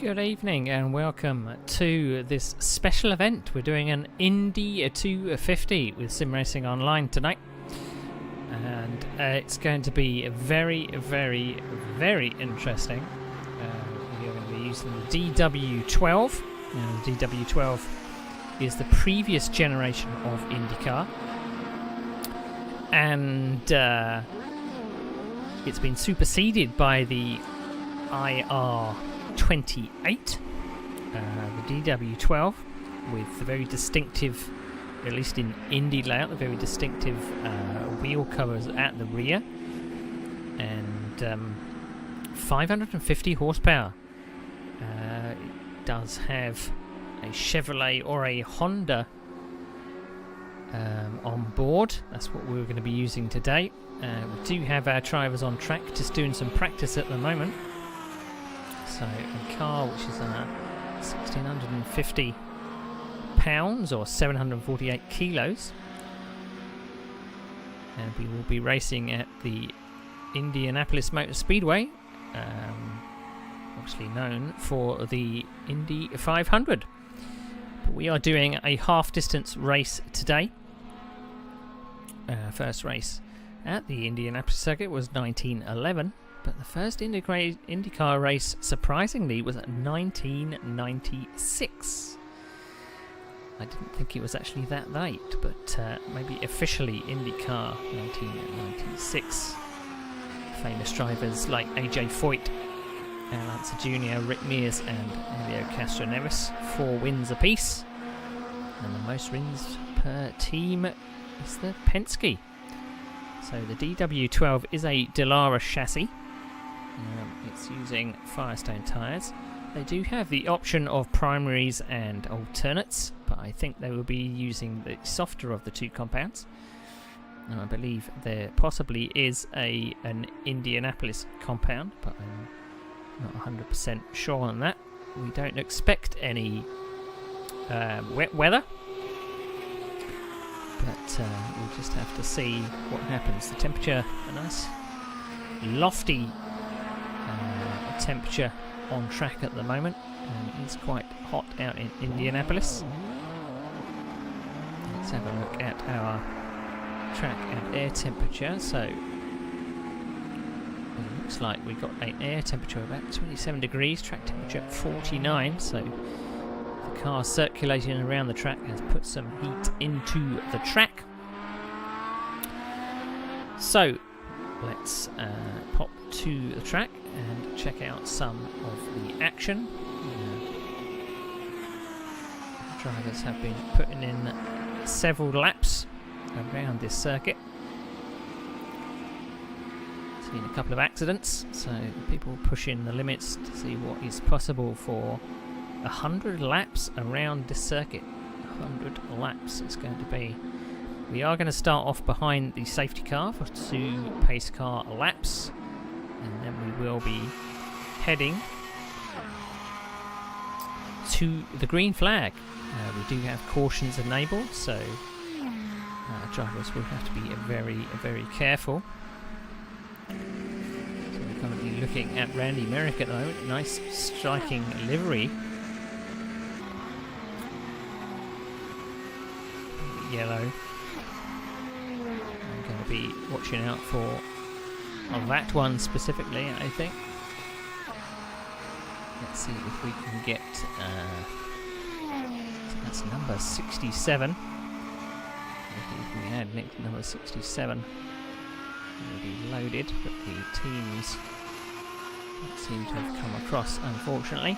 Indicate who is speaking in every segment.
Speaker 1: Good evening and welcome to this special event. We're doing an Indy 250 with Sim Racing Online tonight, and it's going to be very, very, very interesting. We are going to be using the DW12. Now, the DW12 is the previous generation of IndyCar, and it's been superseded by the IR28, the DW12, with the very distinctive, at least in Indy layout, the very distinctive wheel covers at the rear, and 550 horsepower. It does have a Chevrolet or a Honda on board. That's what we're going to be using today. We do have our drivers on track, just doing some practice at the moment. So a car which is 1,650 pounds or 748 kilos, and we will be racing at the Indianapolis Motor Speedway, obviously known for the Indy 500. But we are doing a half-distance race today. First race at the Indianapolis circuit was 1911. But the first IndyCar race, surprisingly, was 1996. I didn't think it was actually that late, but maybe officially IndyCar 1996. Famous drivers like AJ Foyt, Al Unser Jr., Rick Mears and Emilio Castroneves, 4 wins apiece. And the most wins per team is the Penske. So the DW12 is a Dallara chassis. It's using Firestone tyres. They do have the option of primaries and alternates, but I think they will be using the softer of the two compounds. And I believe there possibly is an Indianapolis compound, but I'm not 100% sure on that. We don't expect any wet weather, but we'll just have to see what happens. The temperature, a nice lofty temperature on track at the moment, and it's quite hot out in Indianapolis. Let's have a look at our track and air temperature. So it looks like we got an air temperature of about 27 degrees, track temperature 49, so the car circulating around the track has put some heat into the track. So let's pop to the track and check out some of the action. Drivers have been putting in several laps around this circuit. Seen a couple of accidents, so people pushing the limits to see what is possible for 100 laps around this circuit. 100 laps it's going to be. We are going to start off behind the safety car for 2 pace car laps, and then we will be heading to the green flag. We do have cautions enabled, so drivers will have to be very, very careful. So we're going to be looking at Randy Merrick at the moment. Nice striking livery. Yellow. I'm going to be watching out for that one specifically, I think. Let's see if we can get so that's number 67. If we had number 67, it will be loaded, but the teams don't seem to have come across, unfortunately.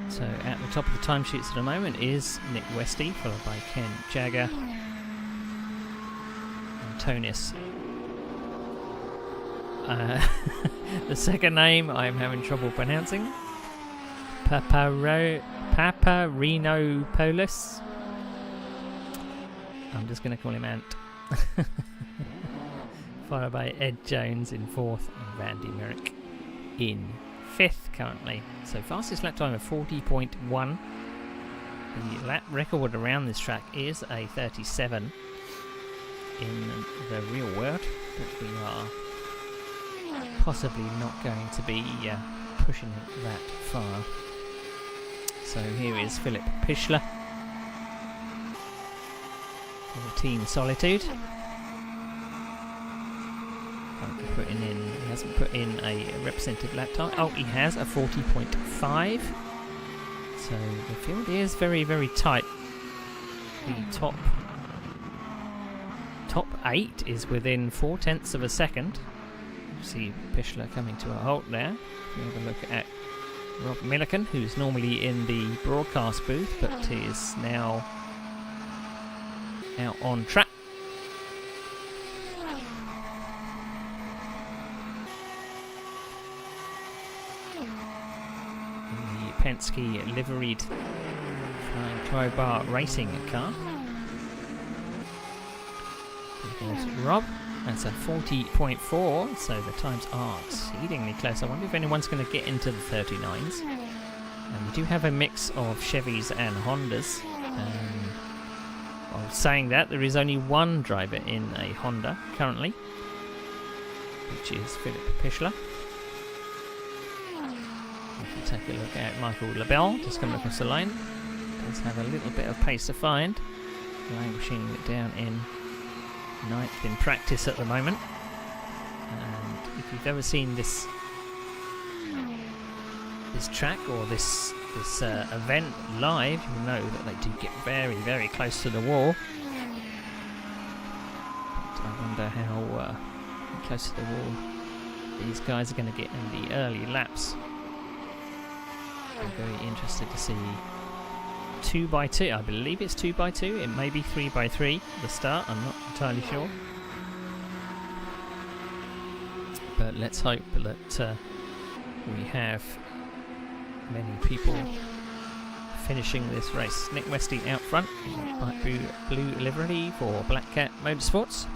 Speaker 1: So at the top of the timesheets at the moment is Nick Westy, followed by Ken Jagger and Tonis. The second name I'm having trouble pronouncing. Paparinopoulos. I'm just going to call him Ant. Followed by Ed Jones in 4th and Randy Merrick in 5th currently. So fastest lap time of 40.1. The lap record around this track is a 37. in the real world, but we are possibly not going to be pushing it that far. So here is Philip Pichler for Team Solitude. He hasn't put in a representative lap time. Oh, he has a 40.5. So the field is very, very tight. The top 8 is within 0.4 of a second. You see Pichler coming to a halt there. We have a look at Rob Milliken, who's normally in the broadcast booth, but is now out on track. Penske liveried Flying Crowbar racing car. There's Rob. That's a 40.4, so the times are exceedingly close. I wonder if anyone's going to get into the 39s. And we do have a mix of Chevys and Hondas. While saying that, there is only one driver in a Honda currently, which is Philip Pichler. Take a look at Michael Labelle, just coming across the line. Does have a little bit of pace to find. Languishing down in 9th in practice at the moment. And if you've ever seen this track or this event live, you'll know that they do get very, very close to the wall. But I wonder how close to the wall these guys are going to get in the early laps. I'm very interested to see 2x2. I believe it's 2x2. It may be 3x3 at the start. I'm not entirely sure. But let's hope that we have many people finishing this race. Nick Westy out front, blue livery for Black Cat Motorsports.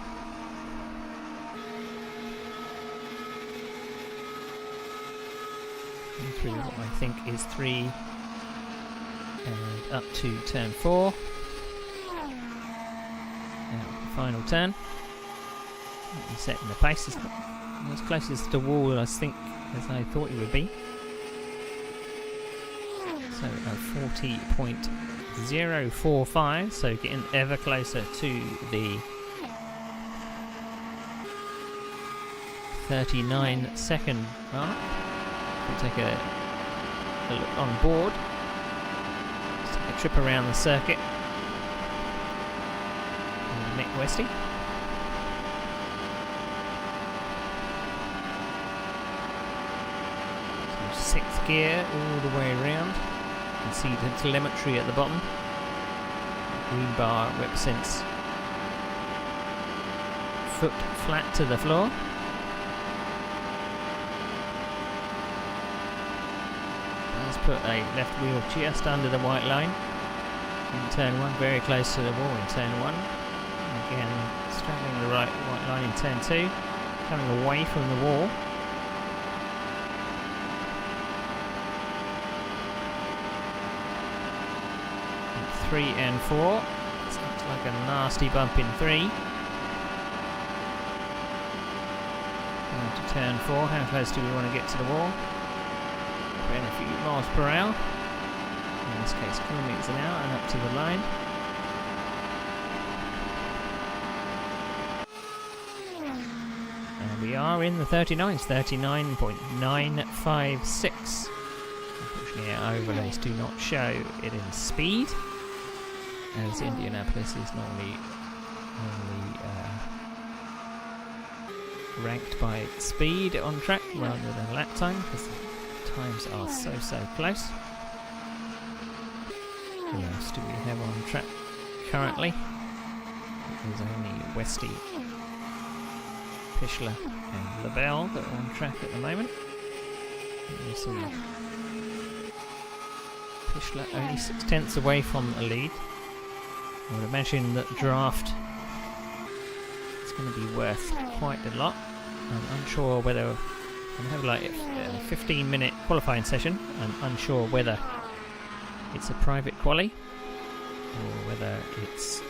Speaker 1: Through what I think is 3 and up to turn 4. Now the final turn. He's setting the pace. It's not as close as the wall as I thought it would be. So a 40.045, so getting ever closer to the 39-second mark. We'll take a look on board. Let's take a trip around the circuit. And Nick Westy. So 6th gear all the way around. You can see the telemetry at the bottom. The green bar represents foot flat to the floor. Put a left wheel just under the white line in turn 1, very close to the wall in turn 1. Again, straddling the white line in turn 2, coming away from the wall. In 3 and 4, this looks like a nasty bump in 3. Going to turn 4, how close do we want to get to the wall? A few miles per hour, in this case kilometers an hour, and up to the line. And we are in the 39s, 39.956. Unfortunately our overlays do not show it in speed, as Indianapolis is normally ranked by speed on track rather than lap time, because times are so close. Who else do we have on track currently? There's only Westy, Pichler and Labelle that are on track at the moment. You see Pichler only 0.6 away from the lead. I would imagine that draft is going to be worth quite a lot. I'm unsure whether I'm going to have like a 15-minute qualifying session. I'm unsure whether it's a private quali or whether it's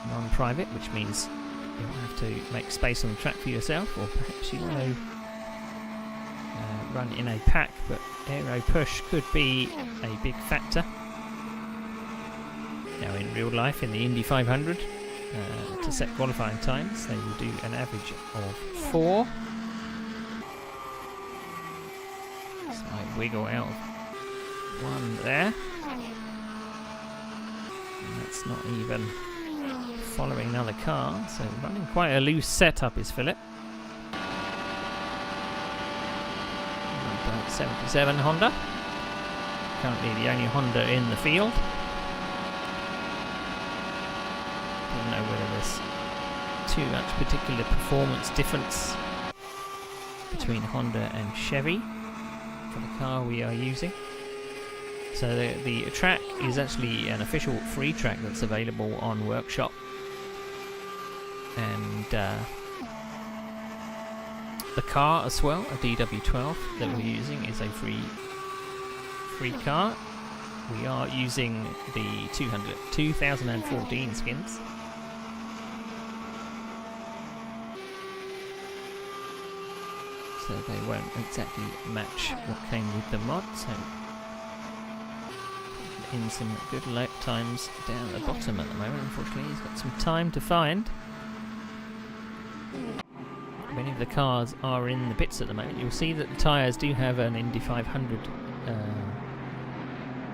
Speaker 1: non-private, which means you'll have to make space on the track for yourself, or perhaps you want to run in a pack, but aero push could be a big factor. Now in real life, in the Indy 500, to set qualifying times, they will do an average of 4. So I wiggle out of 1 there. And that's not even following another car, so running quite a loose setup is Philip. 77 Honda, currently the only Honda in the field. Don't know whether there's too much particular performance difference between Honda and Chevy for the car we are using. So the track is actually an official free track that's available on Workshop, and the car as well, a DW12 that we're using, is a free car. We are using the 2014 skins. So they won't exactly match what came with the mod, so in some good lap times down at the bottom at the moment. Unfortunately, he's got some time to find. Many of the cars are in the pits at the moment. You'll see that the tyres do have an Indy 500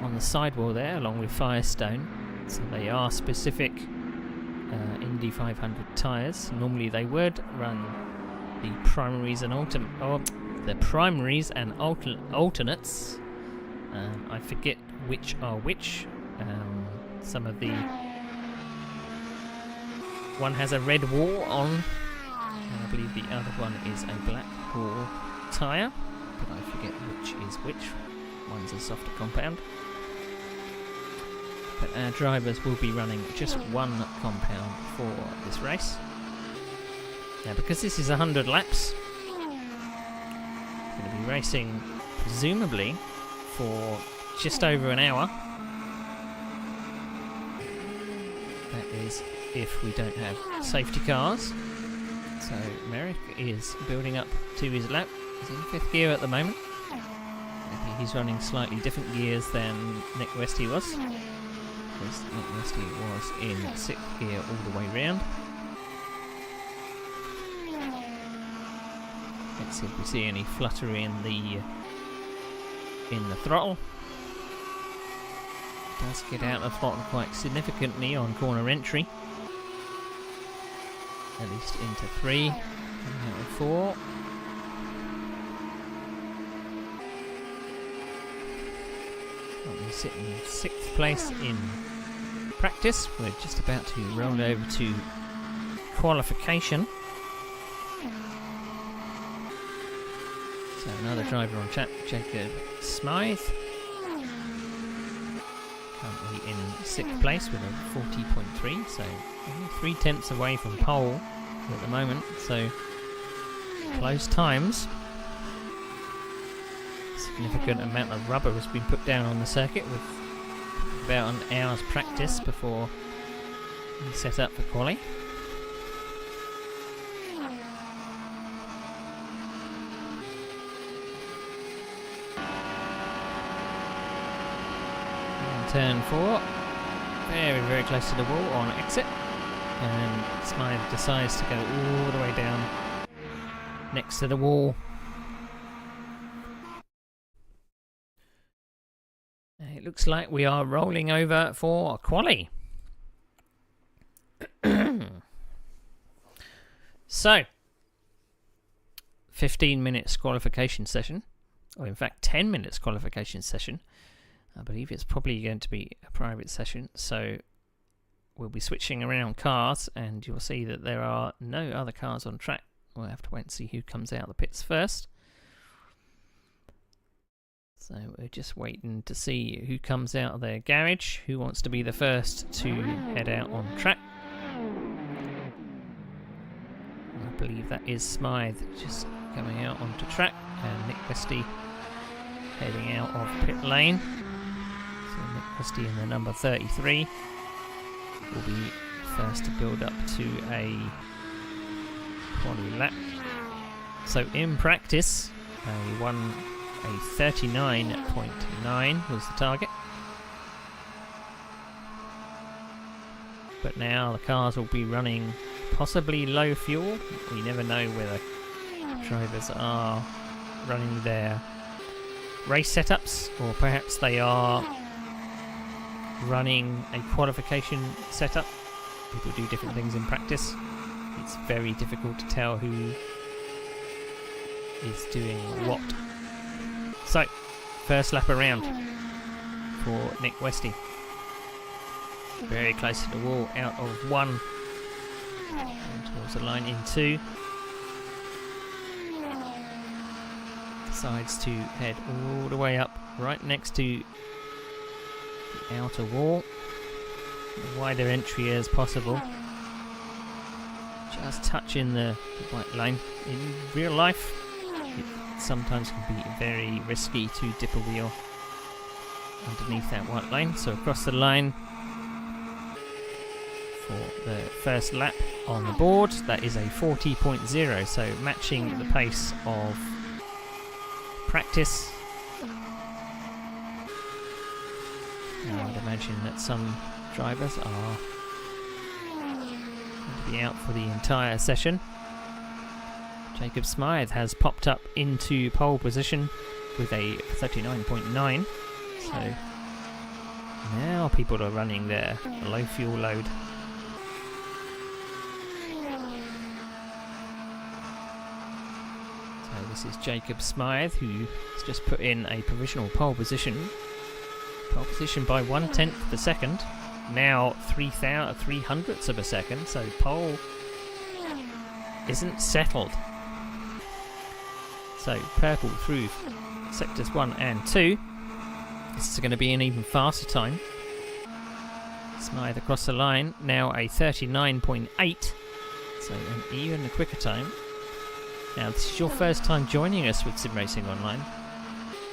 Speaker 1: on the sidewall there, along with Firestone. So they are specific Indy 500 tyres. Normally they would run the primaries and alternates. I forget which are which. Some of the one has a red wall on. And I believe the other one is a black wall tyre, but I forget which is which. One's a softer compound. But our drivers will be running just one compound for this race. Now, because this is 100 laps, we're going to be racing presumably for just over an hour. That is if we don't have safety cars. So Merrick is building up to his lap. He's in 5th gear at the moment. Maybe he's running slightly different gears than Nick Westy was, because Nick Westy was in 6th gear all the way round. Let's see if we see any flutter in the throttle. Does get out of throttle quite significantly on corner entry. At least into 3, coming out of 4. We're sitting in 6th place in practice. We're just about to roll over to qualification. So another driver on track, Jacob Smythe. Currently in 6th place with a 40.3, so only 3/10 away from pole at the moment, so close times. Significant amount of rubber has been put down on the circuit with about an hour's practice before we set up for quali. Turn 4, very, very close to the wall on exit, and Smythe decides to go all the way down next to the wall. It looks like we are rolling over for quali. So, 15 minutes qualification session, or in fact 10 minutes qualification session. I believe it's probably going to be a private session, so we'll be switching around cars, and you'll see that there are no other cars on track. We'll have to wait and see who comes out of the pits first. So we're just waiting to see who comes out of their garage, who wants to be the first to head out on track. I believe that is Smythe just coming out onto track, and Nick Westy heading out of pit lane. So Nick Westy in the number 33 will be first to build up to a quali lap. So in practice, a 39.9 was the target. But now the cars will be running possibly low fuel. We never know whether drivers are running their race setups, or perhaps they are running a qualification setup. People do different things in practice. It's very difficult to tell who is doing what. So, first lap around for Nick Westy. Very close to the wall, out of 1. And towards the line in 2. Decides to head all the way up, right next to the outer wall. The wider entry as possible. Just touching the white line. In real life, it sometimes can be very risky to dip a wheel underneath that white line. So across the line for the first lap on the board, that is a 40.0, so matching the pace of practice. Now I'd imagine that some drivers are going to be out for the entire session. Jacob Smythe has popped up into pole position with a 39.9, so now people are running their low fuel load. So this is Jacob Smythe, who has just put in a provisional pole position. Pole position by 1/10 of a second. Now 300ths of a second, so pole isn't settled. So purple through sectors 1 and 2. This is going to be an even faster time. Smythe across the line, now a 39.8, so an even quicker time. Now this is your first time joining us with Sim Racing Online.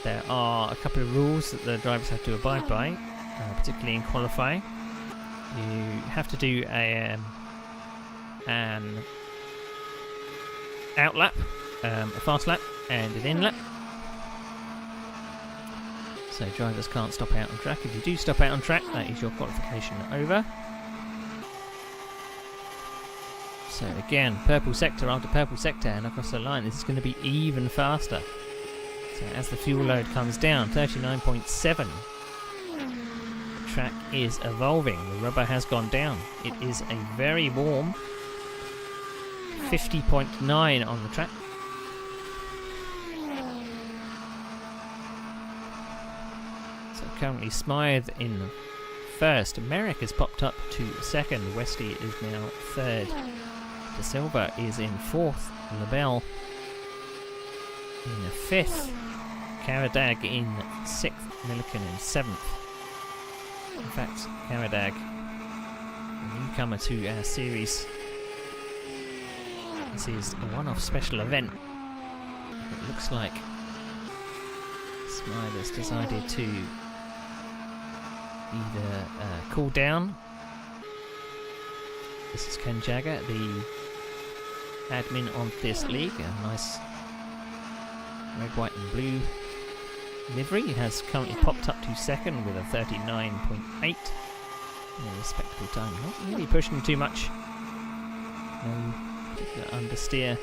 Speaker 1: There are a couple of rules that the drivers have to abide by, particularly in qualifying. You have to do an out lap, a fast lap, and an in lap. So drivers can't stop out on track. If you do stop out on track, that is your qualification over. So again, purple sector after purple sector, and across the line, this is going to be even faster. So as the fuel load comes down, 39.7, the track is evolving. The rubber has gone down. It is a very warm 50.9 on the track. So currently Smythe in first. Merrick has popped up to second. Westy is now third. De Silva is in fourth. LaBelle in fifth. Caradag in sixth. Milliken in seventh. In fact, Caradag, a newcomer to our series. This is a one-off special event. It looks like Smythe has decided to either cool down. This is Ken Jagger, the admin of this league. A nice red, white and blue livery. It has currently popped up to second with a 39.8. A respectable time. Not really pushing too much. No particular understeer.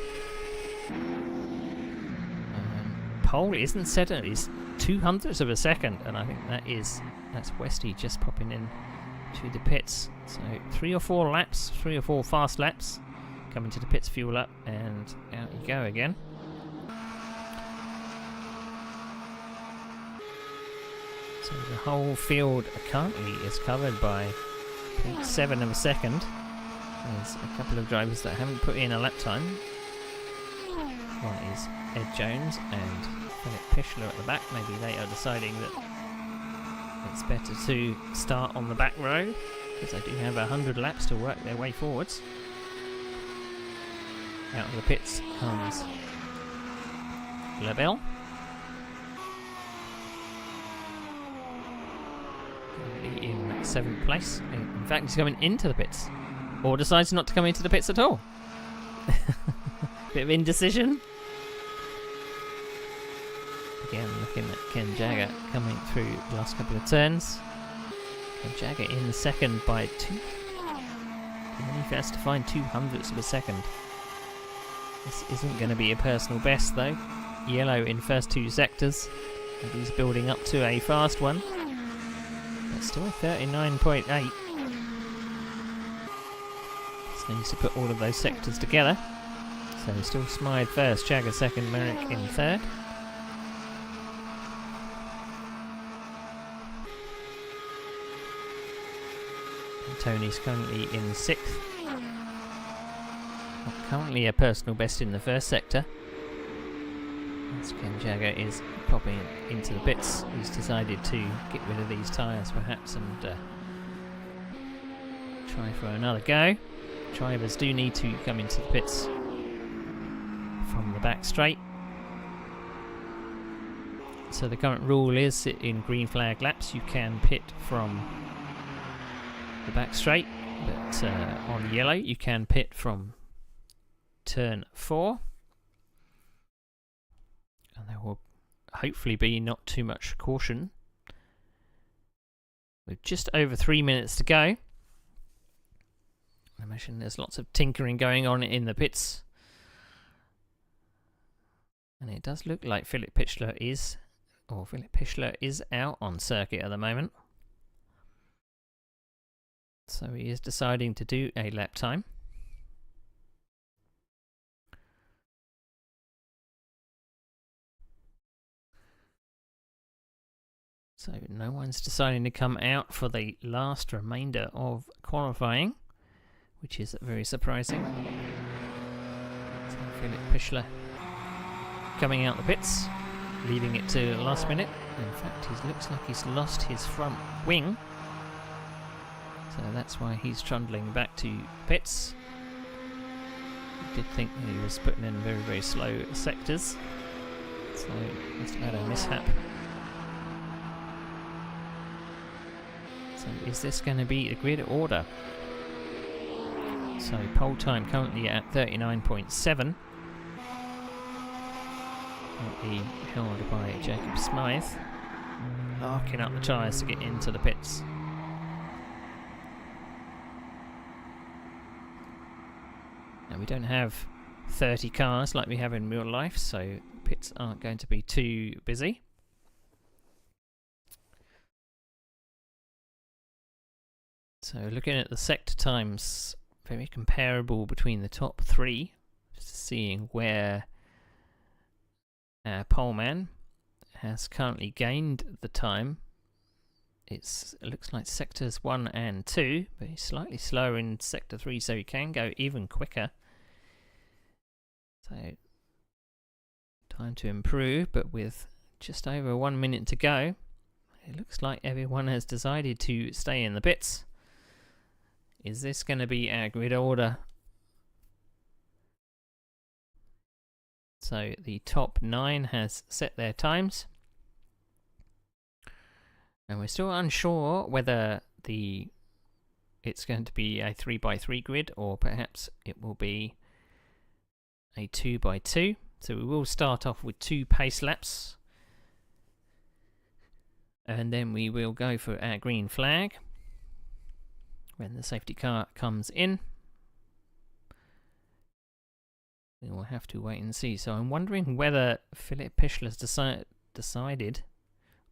Speaker 1: Pole isn't set, it's 200ths of a second, and I think that's Westy just popping in to the pits. So 3 or 4 laps, 3 or 4 fast laps, coming to the pits, fuel up, and out you go again. So the whole field currently is covered by 0.7 of a second. There's a couple of drivers that haven't put in a lap time. One is Ed Jones and Philip Pichler at the back. Maybe they are deciding that it's better to start on the back row, because they do have 100 laps to work their way forwards. Out of the pits comes LaBelle. In 7th place. In fact, he's going into the pits. or decides not to come into the pits at all. Bit of indecision. Again, looking at Ken Jagger coming through the last couple of turns. Ken Jagger in second by 2. He only has to find 2/100ths of a second. This isn't going to be a personal best though. Yellow in first 2 sectors. And he's building up to a fast one. But still 39.8. Just needs to put all of those sectors together. So still Smythe first, Jagger second, Merrick in third. And Tony's currently in 6th. Not currently a personal best in the first sector. As Ken Jagger is popping into the pits, he's decided to get rid of these tyres perhaps and try for another go. Drivers do need to come into the pits from the back straight. So the current rule is in green flag laps you can pit from the back straight, but on yellow you can pit from turn 4. And there will hopefully be not too much caution. With just over 3 minutes to go. I imagine there's lots of tinkering going on in the pits. And it does look like Philip Pichler is out on circuit at the moment. So he is deciding to do a lap time. So no one's deciding to come out for the last remainder of qualifying, which is very surprising. So Philip Pichler coming out the pits, leaving it to the last minute. In fact, it looks like he's lost his front wing. So that's why he's trundling back to pits. I did think that he was putting in very, very slow sectors. So must have had a mishap. So is this going to be the grid order? So pole time currently at 39.7. Currently held by Jacob Smythe. Arcing up the tyres to get into the pits. Now we don't have 30 cars like we have in real life, so pits aren't going to be too busy. So looking at the sector times, very comparable between the top 3. Just seeing where our poleman has currently gained the time. It looks like sectors 1 and 2, but he's slightly slower in sector 3, so he can go even quicker. So time to improve, but with just over 1 minute to go, it looks like everyone has decided to stay in the pits. Is this going to be our grid order? So the top 9 has set their times. And we're still unsure whether it's going to be a 3x3 grid or perhaps it will be a 2x2. So we will start off with 2 pace laps. And then we will go for our green flag when the safety car comes in. We will have to wait and see. So I'm wondering whether Philip Pichler's decided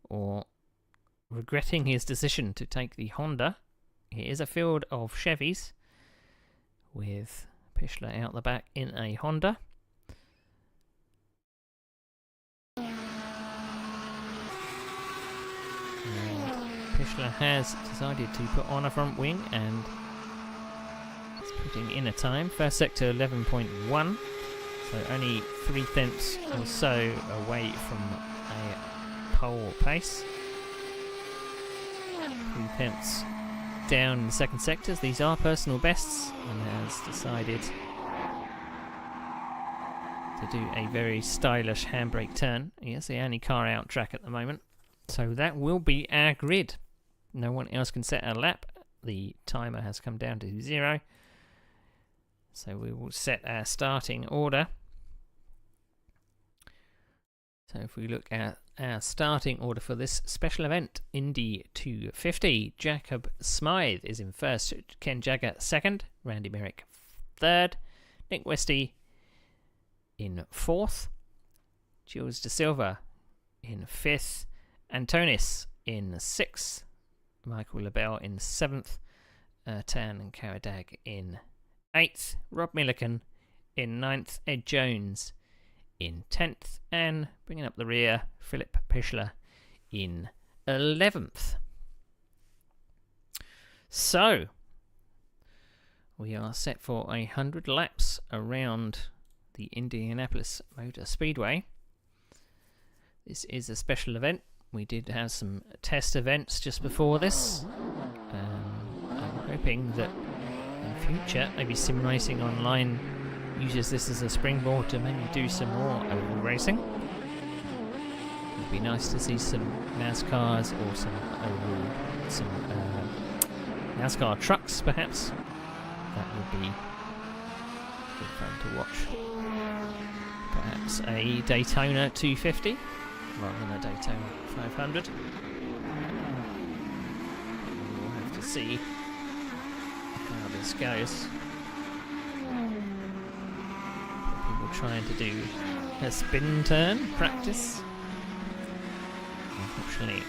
Speaker 1: or regretting his decision to take the Honda. It is a field of Chevys with Pichler out the back in a Honda. Pichler has decided to put on a front wing and it's putting in a time. First sector 11.1, so only 3/10 or so away from a pole pace. 3/10 down in the second sectors. These are personal bests, and has decided to do a very stylish handbrake turn. He is the only car out track at the moment. So that will be our grid. No one else can set a lap. The timer has come down to 0. So we will set our starting order. So if we look at our starting order for this special event, Indy 250, Jacob Smythe is in first, Ken Jagger second, Randy Merrick third, Nick Westy in fourth, Jules De Silva in fifth, Antonis in sixth, Michael LaBelle in seventh, Tan and Karadag in eighth, Rob Milliken in ninth, Ed Jones in 10th, and bringing up the rear, Philip Pichler in 11th. So, we are set for 100 laps around the Indianapolis Motor Speedway. This is a special event. We did have some test events just before this. I'm hoping that in future, maybe Sim Racing Online uses this as a springboard to maybe do some more oval racing. It'd be nice to see some NASCARs or some NASCAR trucks, perhaps. That would be good fun to watch. Perhaps a Daytona 250 rather than a Daytona 500. We'll have to see how this goes. Trying to do a spin turn practice. Unfortunately,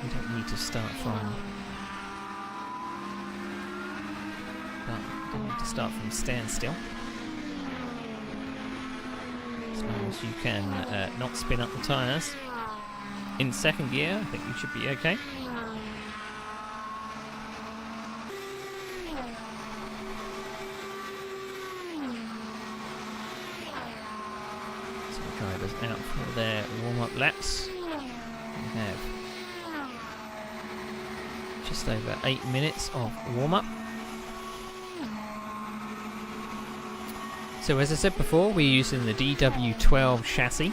Speaker 1: we don't need to start from standstill. As long as you can not spin up the tyres in second gear, I think you should be okay. Drivers out for their warm-up laps. We have just over 8 minutes of warm-up. So as I said before, we're using the DW12 chassis.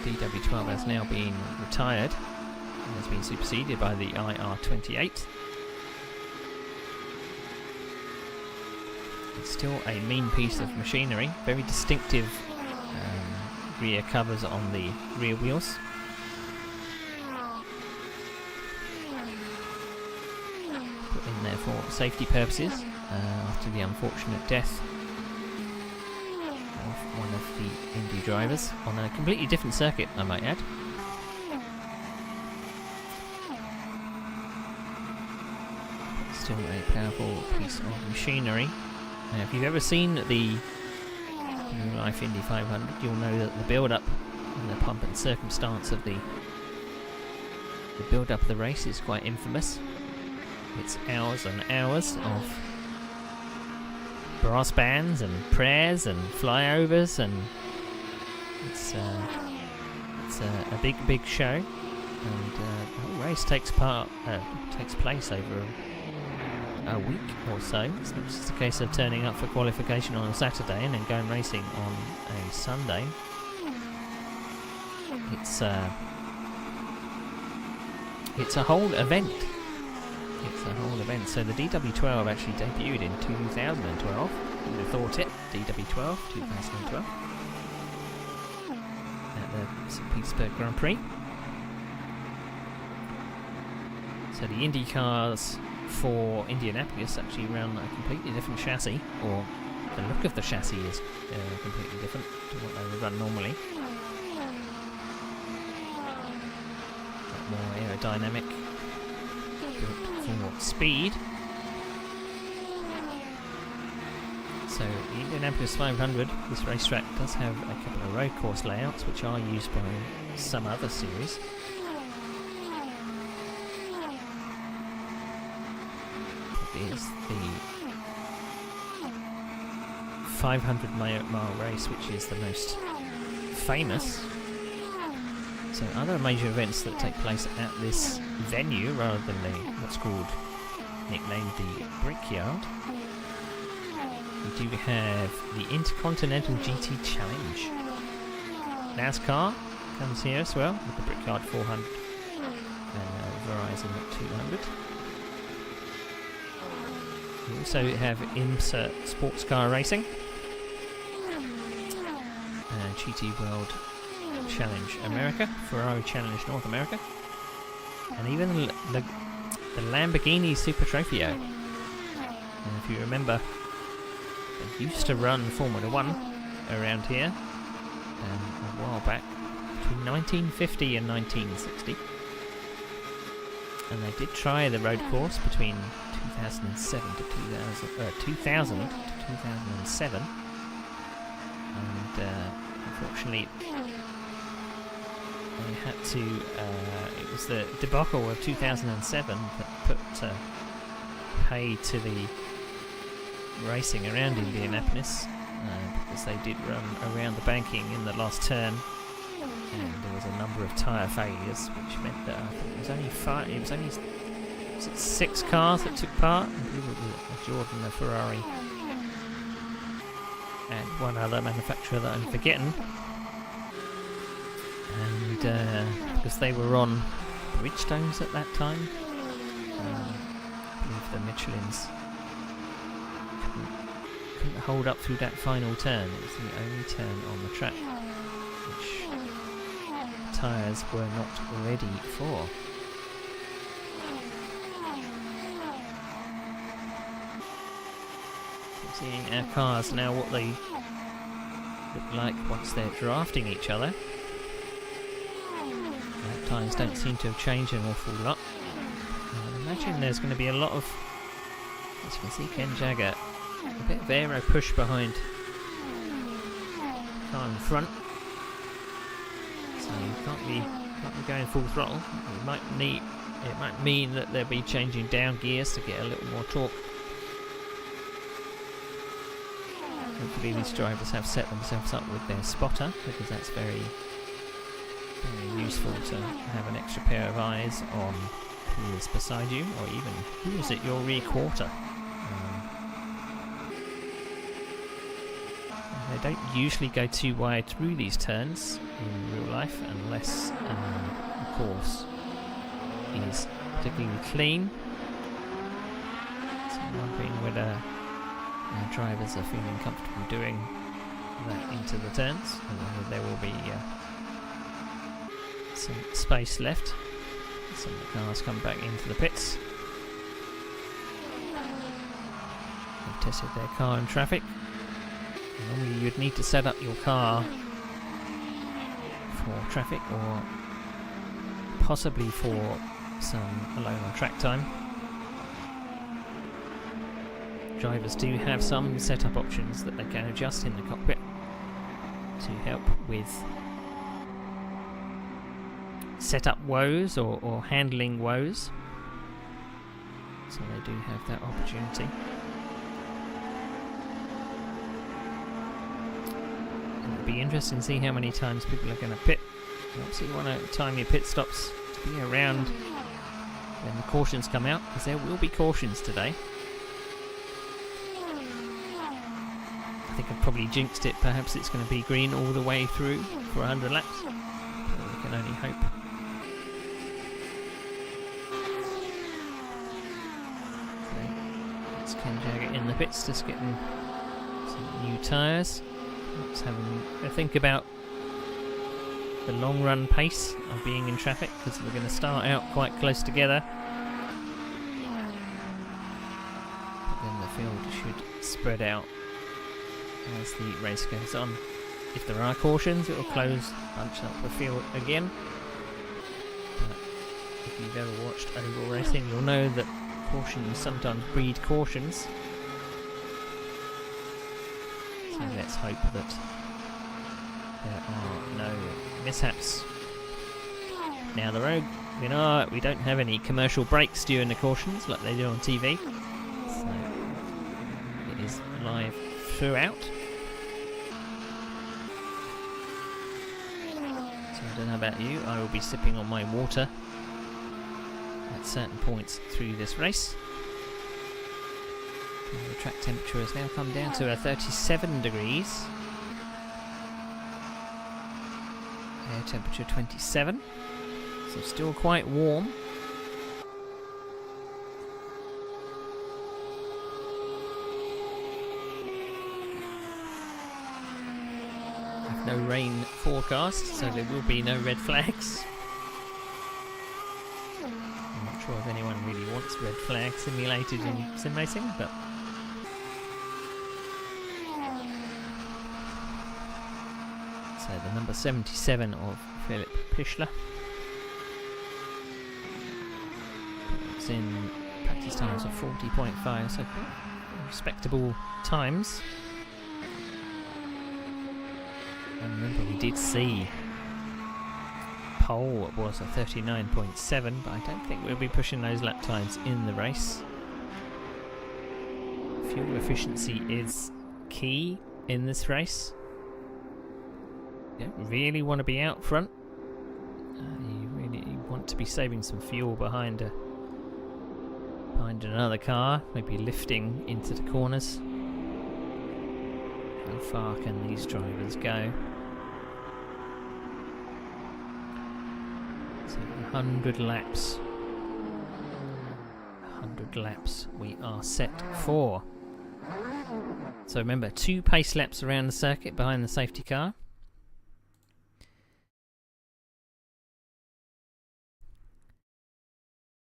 Speaker 1: The DW12 has now been retired and has been superseded by the IR28. It's still a mean piece of machinery, very distinctive rear covers on the rear wheels. Put in there for safety purposes after the unfortunate death of one of the Indy drivers on a completely different circuit, I might add. Still a powerful piece of machinery. Now, if you've ever seen the Real Life Indy 500, you'll know that the build-up and the pump and circumstance of the build-up of the race is quite infamous. It's hours and hours of brass bands and prayers and flyovers, and it's a big show. And the whole race takes place over a week or so. It's not just a case of turning up for qualification on a Saturday and then going racing on a Sunday. It's a whole event. It's a whole event. So the DW12 actually debuted in 2012. Who would have thought it? DW12, 2012. At the St. Petersburg Grand Prix. So the Indy cars for Indianapolis actually run a completely different chassis, or the look of the chassis is completely different to what they would run normally. More aerodynamic, built for speed. So the Indianapolis 500, this racetrack does have a couple of road course layouts which are used by some other series. Is the 500-mile race, which is the most famous. So other major events that take place at this venue, rather than what's called, nicknamed the Brickyard, we do have the Intercontinental GT Challenge. NASCAR comes here as well with the Brickyard 400 and Verizon 200. We also have Insert Sports Car Racing, GT World Challenge America, Ferrari Challenge North America, and even the Lamborghini Super Trofeo. And if you remember, they used to run Formula 1 around here a while back, between 1950 and 1960. And they did try the road course between 2000 to 2007. And unfortunately, they had to, it was the debacle of 2007 that put pay to the racing around Indianapolis, because they did run around the banking in the last turn, and there was a number of tyre failures, which meant that I think it was only 6 cars that took part. I believe it was a Jordan, a Ferrari, and one other manufacturer that I'm forgetting. And because they were on Bridgestones at that time, I believe the Michelins couldn't hold up through that final turn. It was the only turn on the track which tyres were not ready for. So seeing our cars now, what they look like once they're drafting each other. Tyres don't seem to have changed an awful lot. I imagine there's going to be a lot of, as you can see, Ken Jagger, a bit of aero push behind car in front, so you can't be going full throttle. It might mean that they'll be changing down gears to get a little more torque. Hopefully these drivers have set themselves up with their spotter, because that's very useful to have an extra pair of eyes on who is beside you, or even who is at your rear quarter. They don't usually go too wide through these turns in real life, unless the course is particularly clean. So I'm wondering whether drivers are feeling comfortable doing that into the turns, and whether there will be some space left. Some of the cars come back into the pits. They've tested their car in traffic. Normally you'd need to set up your car for traffic, or possibly for some alone on track time. Drivers do have some setup options that they can adjust in the cockpit to help with setup woes or handling woes, so they do have that opportunity. It'll be interesting to see how many times people are going to pit. Obviously you want to time your pit stops to be around when the cautions come out, because there will be cautions today. I think I've probably jinxed it. Perhaps it's going to be green all the way through for 100 laps. But we can only hope. That's Ken Jagger in the pits, just getting some new tyres. Let's having a think about the long run pace of being in traffic, because we're going to start out quite close together, but then the field should spread out as the race goes on. If there are cautions, it will bunch up the field again. But if you've ever watched oval racing, you'll know that cautions sometimes breed cautions. So let's hope that there are no mishaps. Now the road, we don't have any commercial brakes during the cautions like they do on TV, so it is live throughout. So I don't know about you, I will be sipping on my water at certain points through this race. And the track temperature has now come down to 37 degrees. Air temperature 27, so still quite warm. rain forecast, so there will be no red flags. I'm not sure if anyone really wants red flags simulated in sim racing, but so the number 77 of Philip Pichler. It's in practice times of 40.5, so quite respectable times. And remember, we did see pole was a 39.7, but I don't think we'll be pushing those lap times in the race. Fuel efficiency is key in this race. You don't really want to be out front. You really want to be saving some fuel behind another car, maybe lifting into the corners. How far can these drivers go? So 100 laps. 100 laps we are set for. So remember, 2 pace laps around the circuit behind the safety car.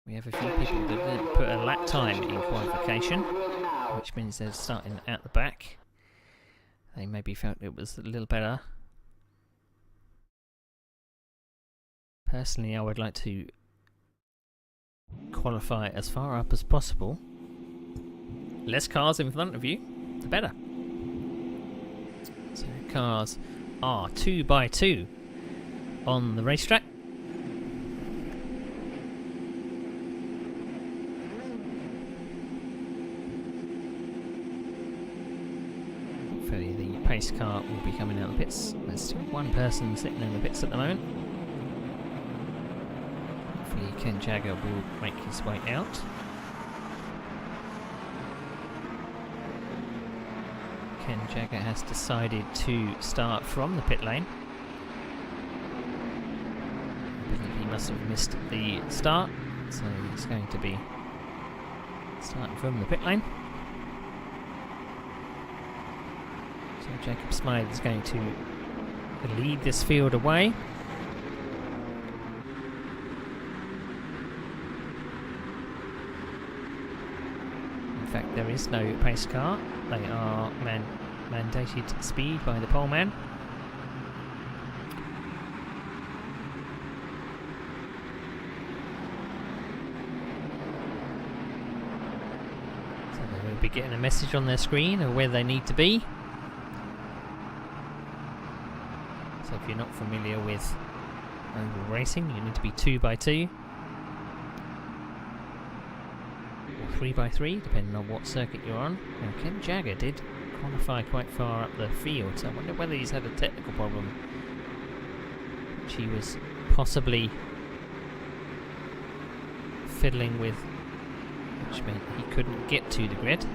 Speaker 1: We have a few people that didn't put a lap time in qualification, which means they're starting at the back. They maybe felt it was a little better. Personally, I would like to qualify as far up as possible. Less cars in front of you, the better. So cars are 2 by 2 on the racetrack. Hopefully the pace car will be coming out of the pits. There's still one person sitting in the pits at the moment. Hopefully Ken Jagger will make his way out. Ken Jagger has decided to start from the pit lane. I believe he must have missed the start, so he's going to be starting from the pit lane. So Jacob Smythe is going to lead this field away. In fact, there is no pace car. They are mandated speed by the poleman. So they will be getting a message on their screen of where they need to be. So if you're not familiar with oval racing, you need to be 2 by 2 or 3 by 3, depending on what circuit you're on. Now Ken Jagger did qualify quite far up the field, so I wonder whether he's had a technical problem, which he was possibly fiddling with, which meant he couldn't get to the grid.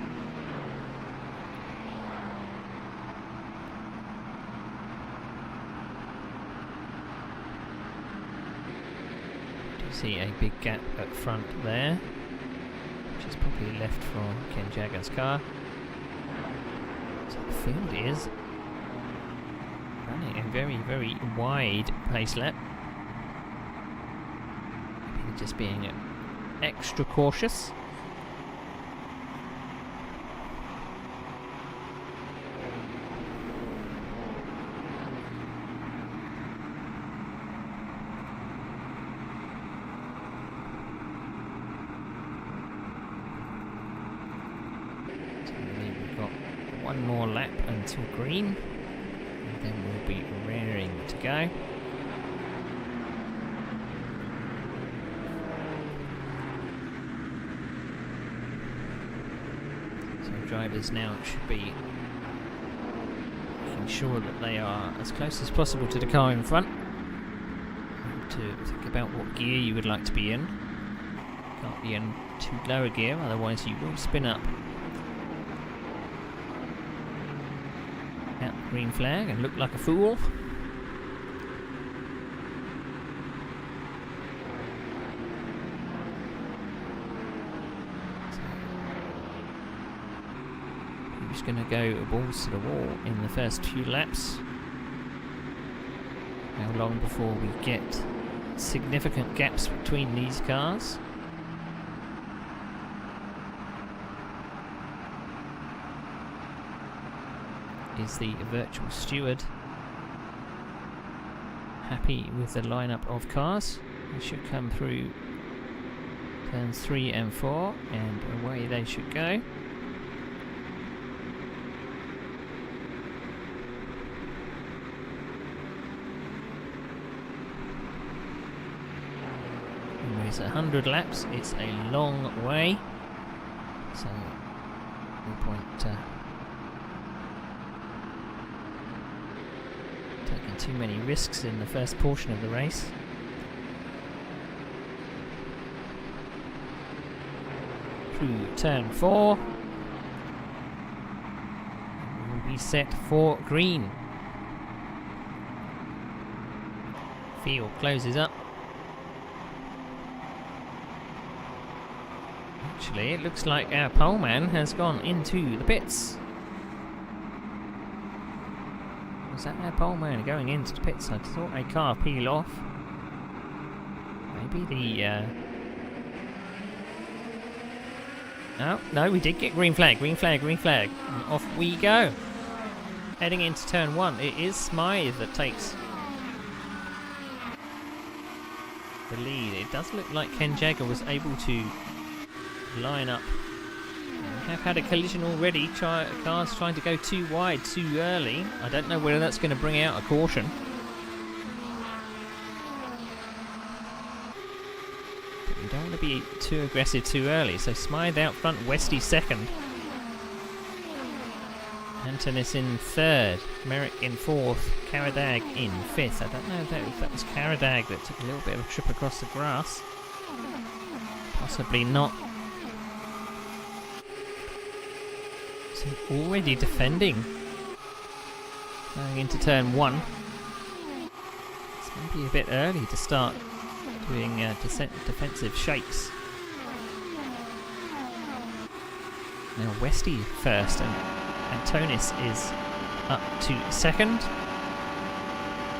Speaker 1: See a big gap at front there, which is probably left for Ken Jagger's car. So the field is running a very, very wide pace lap. Maybe they're just being extra cautious. One more lap until green, and then we'll be raring to go. So drivers now should be making sure that they are as close as possible to the car in front. To think about what gear you would like to be in. Can't be in too low a gear, otherwise you will spin up. Out the green flag and look like a fool. So, who's going to go balls to the wall in the first few laps? How long before we get significant gaps between these cars? Is the virtual steward happy with the lineup of cars? They should come through turns 3 and 4, and away they should go. It's 100 laps, it's a long way, so no point taking too many risks in the first portion of the race. Through turn 4, we'll be set for green. Field closes up. Actually, it looks like our poleman has gone into the pits. Was that our poleman going into the pits? I thought a car peeled off. Maybe the... Oh, no, we did get green flag, green flag, green flag. And off we go. Heading into turn 1. It is Smythe that takes the lead. It does look like Ken Jagger was able to line up. We have had a collision already. Cars trying to go too wide too early. I don't know whether that's going to bring out a caution. But you don't want to be too aggressive too early. So Smythe out front, Westy second. Antonis in third, Merrick in fourth, Caradag in fifth. I don't know if that was Caradag that took a little bit of a trip across the grass. Possibly not. Already defending going into turn 1. It's maybe a bit early to start doing defensive shakes. Now Westy first, and Antonis is up to second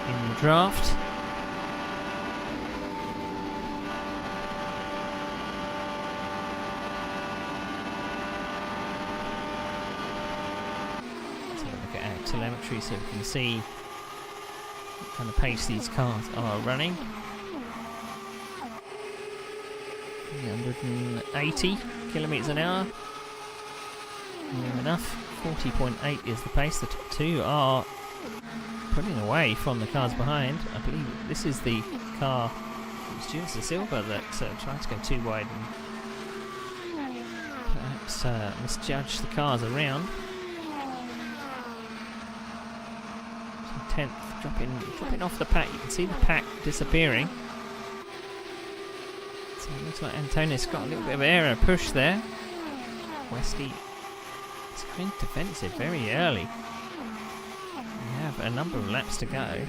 Speaker 1: in the draft. Telemetry so we can see what kind of pace these cars are running. 380 kilometers an hour. Near enough. 40.8 is the pace. The top two are pulling away from the cars behind. I believe this is the car, it was Stuart Silva that tried to go too wide and perhaps misjudged the cars around. 10th, dropping off the pack. You can see the pack disappearing. So it looks like Antonis got a little bit of error push there. Westy is going defensive very early. We have a number of laps to go.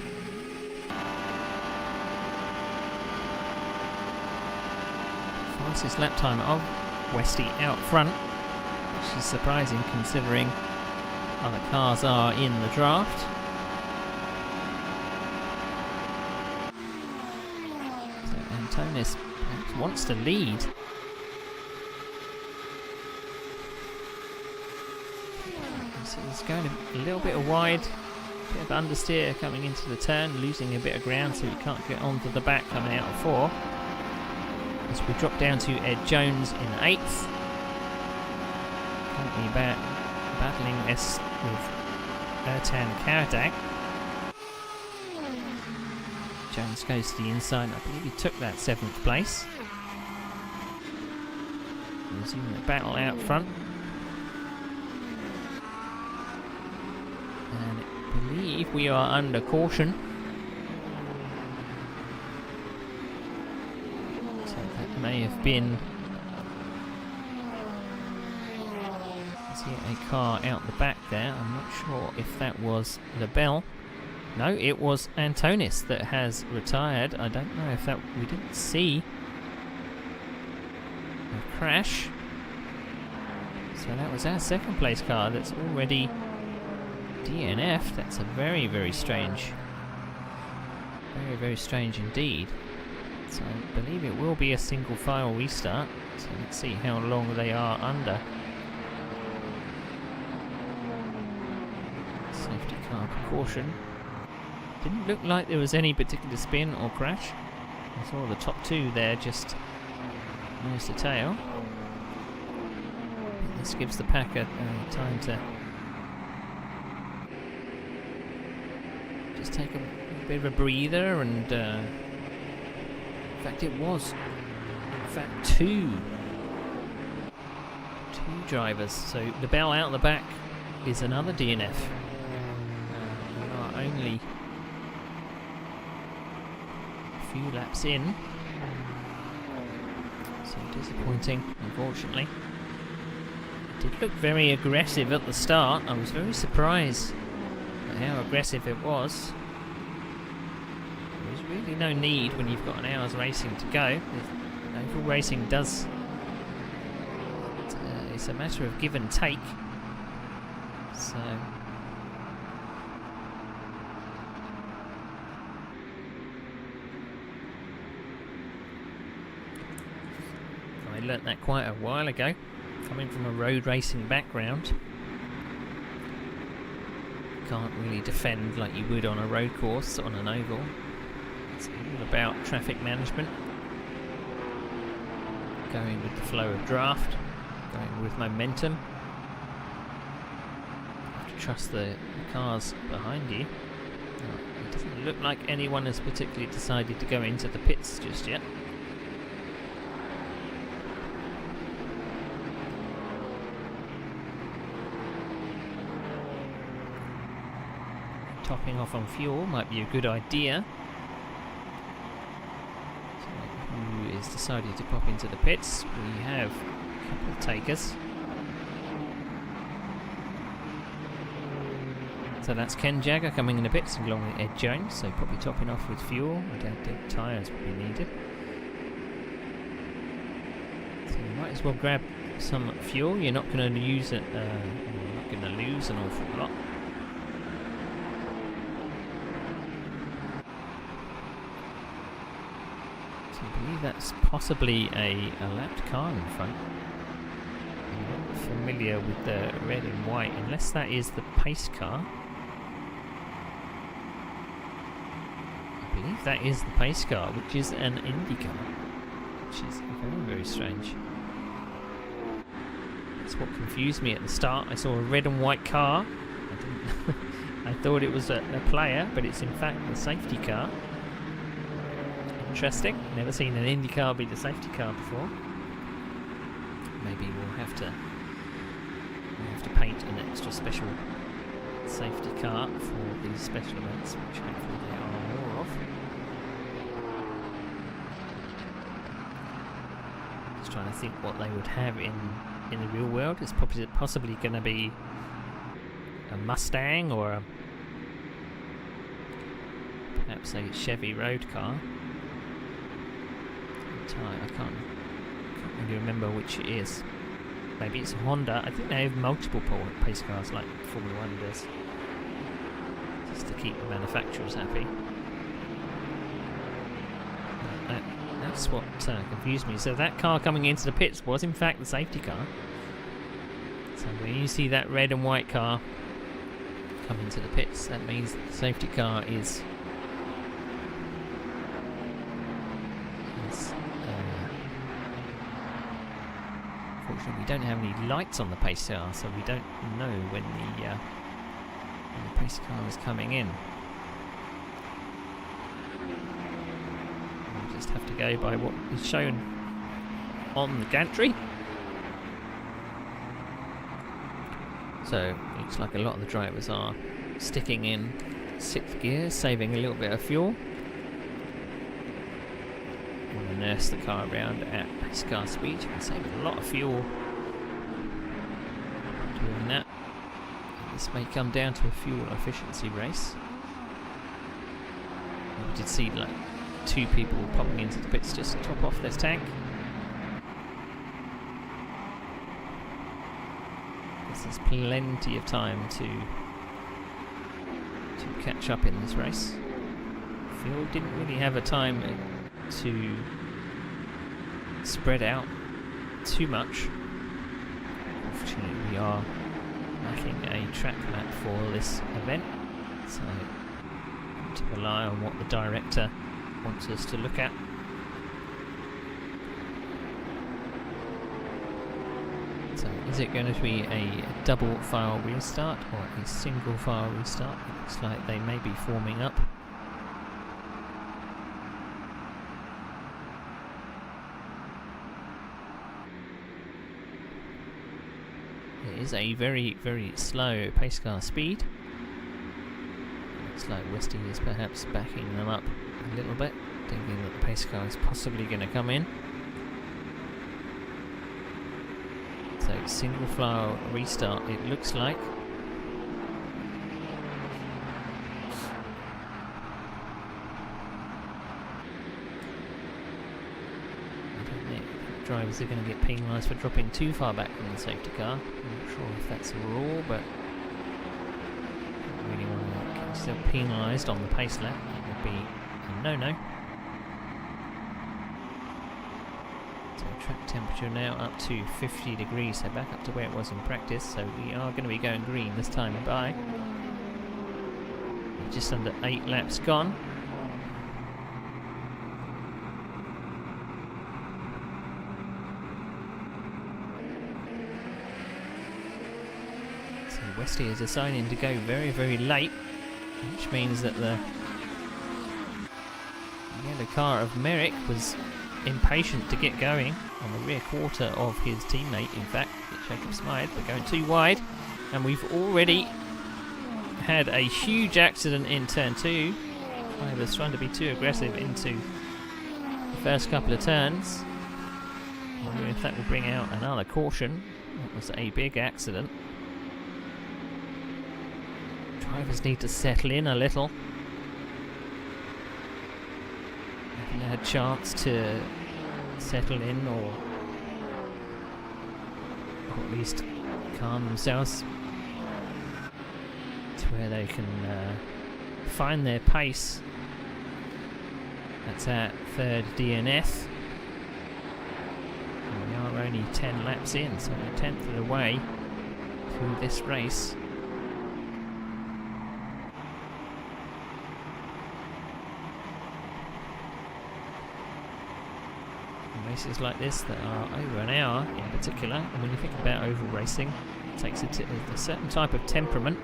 Speaker 1: Fastest lap time of Westy out front, which is surprising considering other cars are in the draft. Antonis perhaps wants to lead. So he's going a little bit wide, bit of understeer coming into the turn, losing a bit of ground so he can't get onto the back coming out of 4. As we drop down to Ed Jones in 8th. Currently battling this with Ertan Karadak. Jones goes to the inside. I believe he took that 7th place. Resuming the battle out front. And I believe we are under caution. So that may have been... I see a car out the back there. I'm not sure if that was LaBelle. No, it was Antonis that has retired. I don't know if that... We didn't see a crash. So that was our 2nd place car that's already DNF. That's a very, very strange Very, very strange indeed. So I believe it will be a single file restart. So let's see how long they are under. Safety car precaution. Didn't look like there was any particular spin or crash. I saw the top two there just nose to tail. This gives the pack time to just take a bit of a breather, and in fact it was two drivers. So the bell out the back is another DNF. We are only a few laps in, so disappointing, unfortunately. It did look very aggressive at the start. I was very surprised at how aggressive it was. There's really no need when you've got an hour's racing to go. Oval racing does... it's a matter of give and take. So... I learnt that quite a while ago, coming from a road racing background. Can't really defend like you would on a road course, on an oval. It's all about traffic management, going with the flow of draft, going with momentum. You have to trust the cars behind you. It doesn't look like anyone has particularly decided to go into the pits just yet. Topping off on fuel might be a good idea. So who is decided to pop into the pits? We have a couple of takers. So that's Ken Jagger coming in the pits along with Ed Jones, so probably topping off with fuel. I don't think tyres will be needed. So you might as well grab some fuel. You're not going to use it. You're not going to lose an awful lot. I believe that's possibly a lapped car in front. I'm not familiar with the red and white, unless that is the pace car. I believe that is the pace car, which is an Indy car, which is very, very strange. That's what confused me at the start. I saw a red and white car. I thought it was a player, but it's in fact the safety car. Interesting. Never seen an Indy car be the safety car before. Maybe we'll have to paint an extra special safety car for these special events, which hopefully there are more of. Just trying to think what they would have in the real world. It's possibly going to be a Mustang or perhaps a Chevy road car. I can't really remember which it is. Maybe it's a Honda. I think they have multiple pace cars like Formula 1 does, just to keep the manufacturers happy. That's what confused me. So that car coming into the pits was in fact the safety car. So when you see that red and white car come into the pits, that means that the safety car is unfortunately, we don't have any lights on the pace car, so we don't know when the pace car is coming in. We'll just have to go by what is shown on the gantry. So, it looks like a lot of the drivers are sticking in 6th gear, saving a little bit of fuel. Want to nurse the car around at pace car speed. You can save a lot of fuel doing that. This may come down to a fuel efficiency race. We did see like 2 people popping into the pits just to top off their tank. There's plenty of time to catch up in this race. field. Didn't really have a time to spread out too much. Unfortunately, we are lacking a track map for this event, so to rely on what the director wants us to look at. So is it going to be a double file restart or a single file restart? It looks like they may be forming up. It is a very, very slow pace car speed. Looks like Westy is perhaps backing them up a little bit, thinking that the pace car is possibly going to come in. So single file restart it looks like. Drivers are going to get penalised for dropping too far back from the safety car. I'm not sure if that's a rule, but don't really want to get yourself penalised on the pace lap. That would be a no-no. So track temperature now up to 50 degrees, so back up to where it was in practice. So we are going to be going green this time by. Just under 8 laps gone. Westy is deciding to go very, very late, which means that the yellow car of Merrick was impatient to get going on the rear quarter of his teammate, in fact, Jacob Smythe. They're going too wide, and we've already had a huge accident in turn 2. Drivers trying to be too aggressive into the first couple of turns. I wonder if that will bring out another caution. That was a big accident. Drivers need to settle in a little. Haven't had a chance to settle in or at least calm themselves to where they can find their pace. That's at third DNF. And we are only 10 laps in, so a tenth of the way through this race. Races like this that are over an hour in particular, and when you think about oval racing, it takes a certain type of temperament.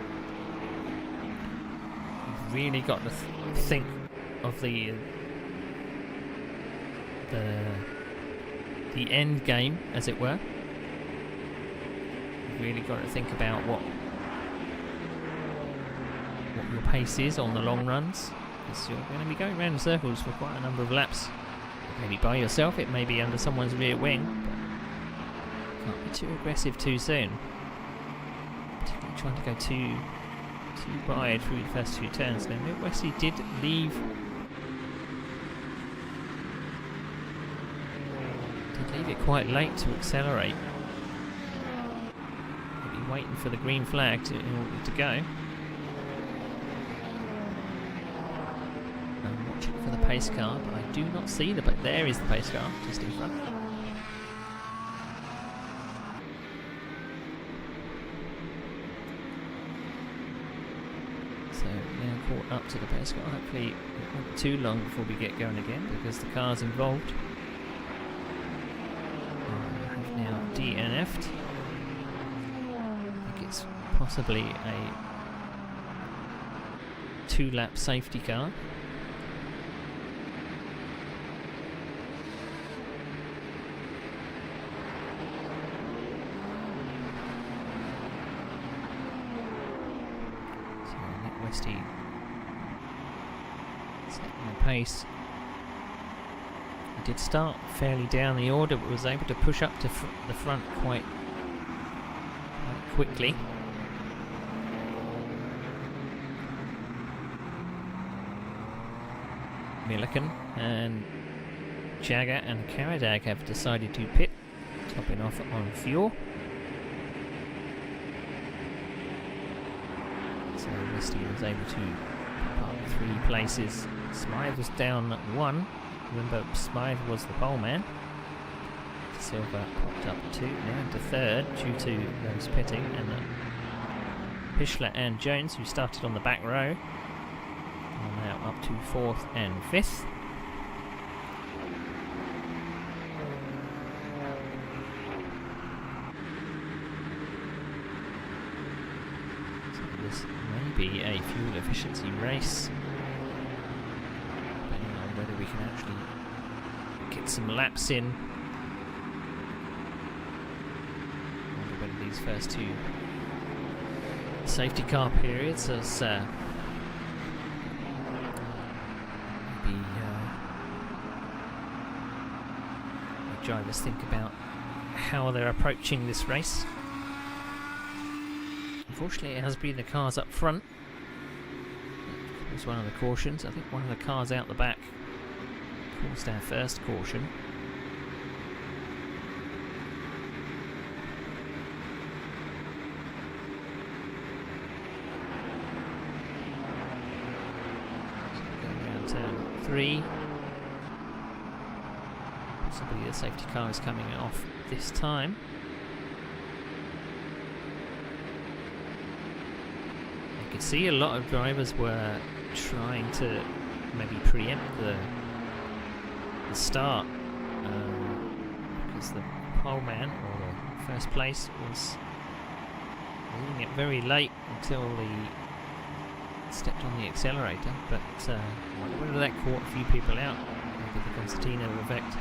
Speaker 1: You've really got to think of the end game, as it were. You've really got to think about what your pace is on the long runs, because you're going to be going around in circles for quite a number of laps. Maybe by yourself, it may be under someone's rear wing, but can't be too aggressive too soon. Particularly trying to go too wide through the first 2 turns. Now, Westy did leave it quite late to accelerate. Maybe waiting for the green flag in order to go. For the pace car, but I do not see but there is the pace car just in front. So now caught up to the pace car. Hopefully it won't be too long before we get going again, because the car's involved. I have now DNF'd. I think it's possibly a 2-lap safety car. Westy setting the pace. He did start fairly down the order, but was able to push up to the front quite quickly. Milliken and Jagger and Karadag have decided to pit, topping off on fuel. So Westy was able to pop up 3 places Smythe was down 1. Remember, Smythe was the pole man. Silver popped up 2, now into 3rd due to those pitting, and Pichler and Jones, who started on the back row, are now up to 4th and 5th. So this may be a fuel efficiency race, depending on whether we can actually get some laps in. These first 2 safety car periods as maybe the drivers think about how they're approaching this race. Unfortunately, it has been the cars up front. That was one of the cautions. I think one of the cars out the back caused our first caution. Turn 3. Possibly the safety car is coming off this time. You could see a lot of drivers were trying to maybe preempt the start, because the pole man, or the first place, was leaving it very late until he stepped on the accelerator, but whether that caught a few people out, maybe the concertina effect.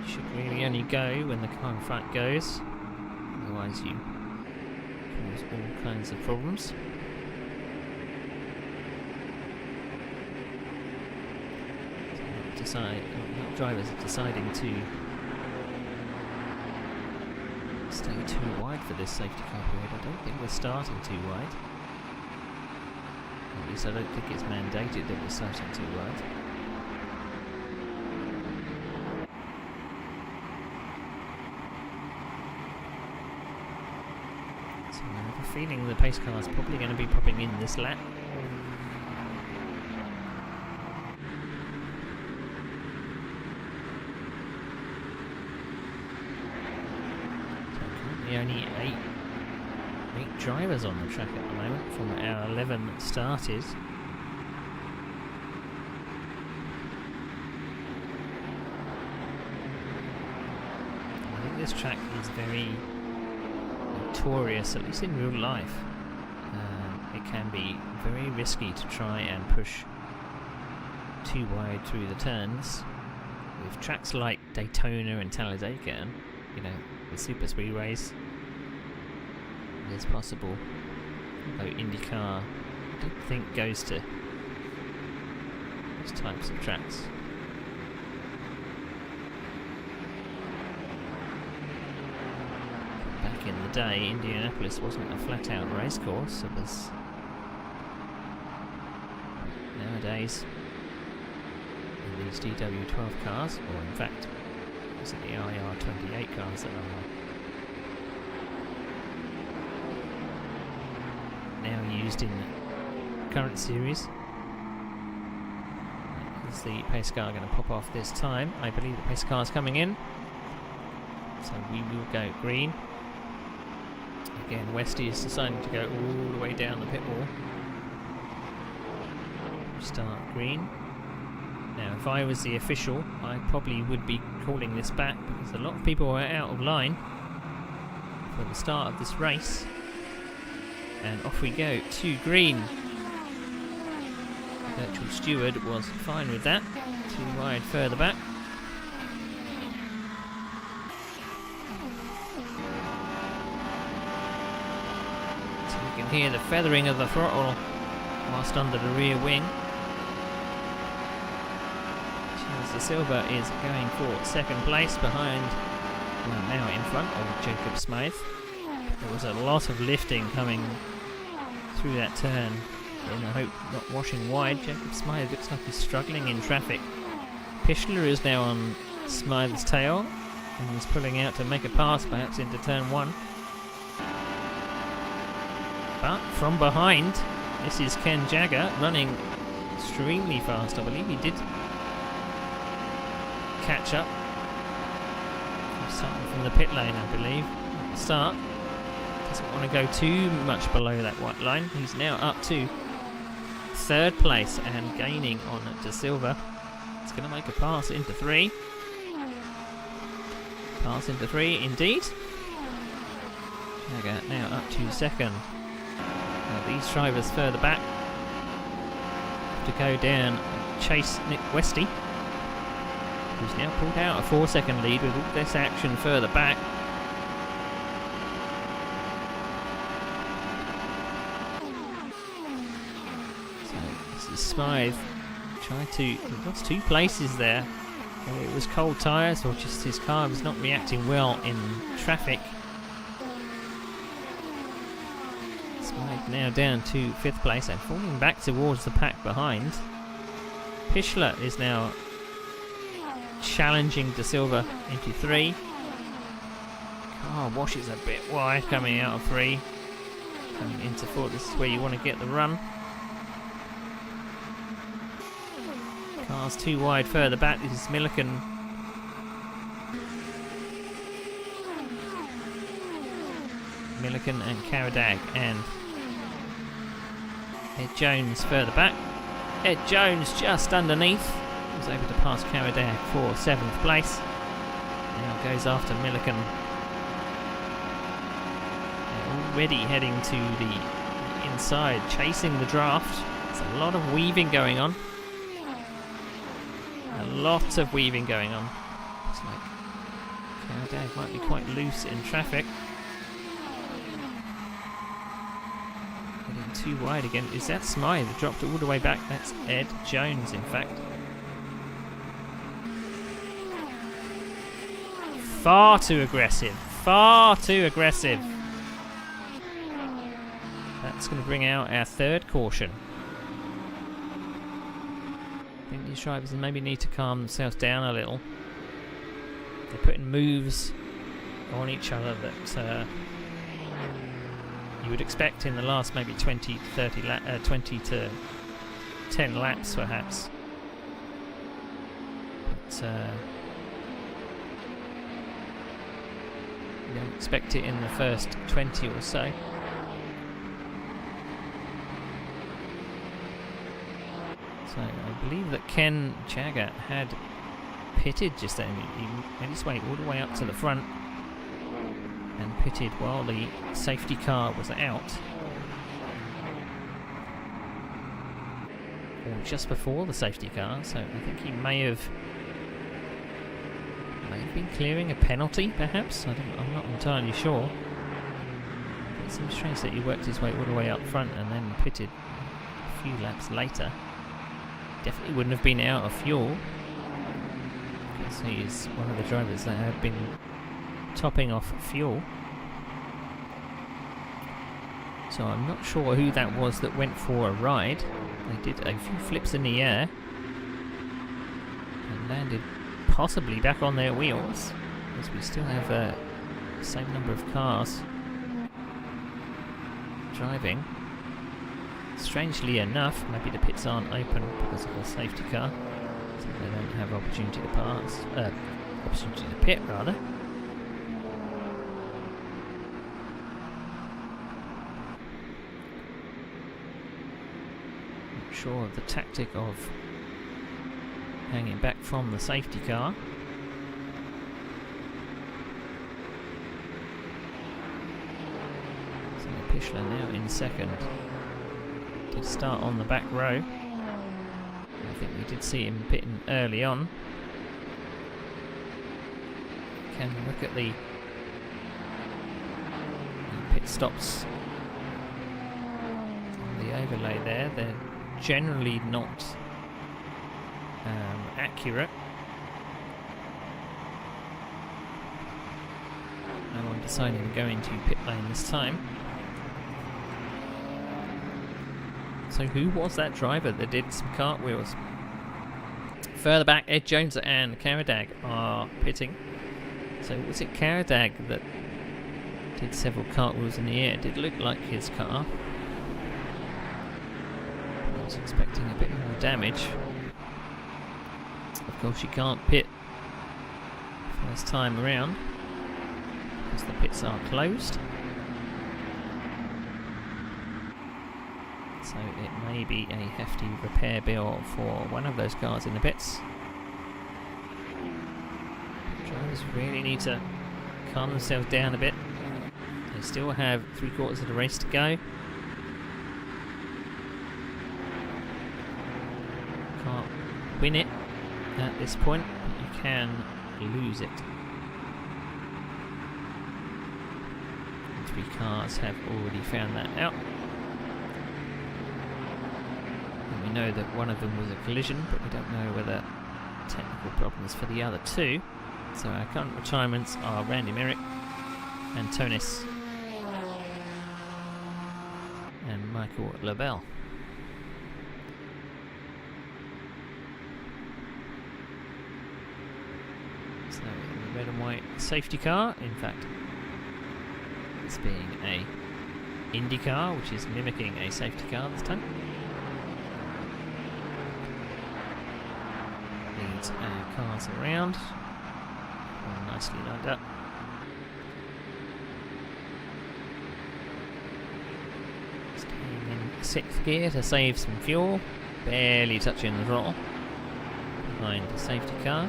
Speaker 1: It should really only go when the car in front goes, otherwise you cause all kinds of problems. So drivers are deciding to stay too wide for this safety car period. I don't think we're starting too wide. At least I don't think it's mandated that we're starting too wide. So I have a feeling the pace car is probably going to be popping in this lap. So currently only 8 drivers on the track at the moment from our 11 that started. I think this track is very notorious, at least in real life. It can be very risky to try and push too wide through the turns. With tracks like Daytona and Talladega, you know, the super speedways, it's possible. Though IndyCar, I don't think goes to those types of tracks. Back in the day, Indianapolis wasn't a flat-out race course. It was. Nowadays, in these DW12 cars, or in fact, is it the IR28 cars that are now used in the current series? Is the pace car going to pop off this time? I believe the pace car is coming in, so we will go green. Again, Westy is deciding to go all the way down the pit wall. Start green. Now, if I was the official, I probably would be calling this back, because a lot of people were out of line for the start of this race. And off we go to green. Virtual Steward was fine with that. Too wide further back. So you can hear the feathering of the throttle whilst under the rear wing. Chance Silva is going for second place behind, well, now in front of Jacob Smythe. There was a lot of lifting coming through that turn, in the hope not washing wide. Jacob Smythe looks like he's struggling in traffic. Pichler is now on Smythe's tail and he's pulling out to make a pass, perhaps into turn 1. But from behind, this is Ken Jagger running extremely fast. I believe he did catch up. Starting from the pit lane, I believe, at the start. Doesn't want to go too much below that white line. He's now up to 3rd place and gaining on De Silva. It's going to make a pass into 3. Pass into 3, indeed. Now up to 2nd. Now these drivers further back have to go down and chase Nick Westy, who's now pulled out a 4-second lead with all this action further back. So this is Smythe trying to, he lost 2 places there. Whether it was cold tyres or just his car was not reacting well in traffic. Smythe now down to 5th place and falling back towards the pack behind. Pichler is now challenging De Silva into 3. Car washes a bit wide coming out of 3. Coming into 4, this is where you want to get the run. Car's too wide further back. This is Milliken. Milliken and Caradag and Ed Jones further back. Ed Jones just underneath. Was able to pass Caradag for 7th place. Now goes after Milliken. They're already heading to the inside, chasing the draft. There's a lot of weaving going on. A lot of weaving going on. Looks like Caradag might be quite loose in traffic. Getting too wide again. Is that Smythe? Dropped it all the way back. That's Ed Jones, in fact. Far too aggressive. Far too aggressive. That's going to bring out our 3rd caution. I think these drivers maybe need to calm themselves down a little. They're putting moves on each other that you would expect in the last maybe 20 to 10 laps perhaps. But you don't expect it in the first 20 or so. So I believe that Ken Jagger had pitted just then. He made his way all the way up to the front and pitted while the safety car was out. Or just before the safety car, so I think he may have been clearing a penalty, perhaps? I'm not entirely sure. It seems strange that he worked his way all the way up front and then pitted a few laps later. Definitely wouldn't have been out of fuel, because he is one of the drivers that have been topping off fuel. So I'm not sure who that was that went for a ride. They did a few flips in the air and landed possibly back on their wheels, as we still have the same number of cars driving. Strangely enough, maybe the pits aren't open because of the safety car, so they don't have opportunity to pass, opportunity to pit rather. Not sure of the tactic of hanging back from the safety car. So Pichler now in 2nd. Did start on the back row. I think we did see him pitting early on. Can look at the pit stops on the overlay there. They're generally not accurate. No one deciding to go into pit lane this time. So who was that driver that did some cartwheels? Further back, Ed Jones and Caradag are pitting. So was it Caradag that did several cartwheels in the air? It did look like his car. was expecting a bit more damage. Of course, you can't pit first time around because the pits are closed. So it may be a hefty repair bill for one of those cars in the pits. Drivers really need to calm themselves down a bit. They still have 3/4 of the race to go. Can't win it at this point, but you can lose it. And 3 cars have already found that out. And we know that one of them was a collision, but we don't know whether technical problems for the other 2. So our current retirements are Randy Merrick and Tonis and Michael Labelle. So the red and white safety car, in fact, it's being a Indy car, which is mimicking a safety car this time. Leads our cars around. All nicely lined up. Staying in 6th gear to save some fuel, barely touching the throttle behind the safety car.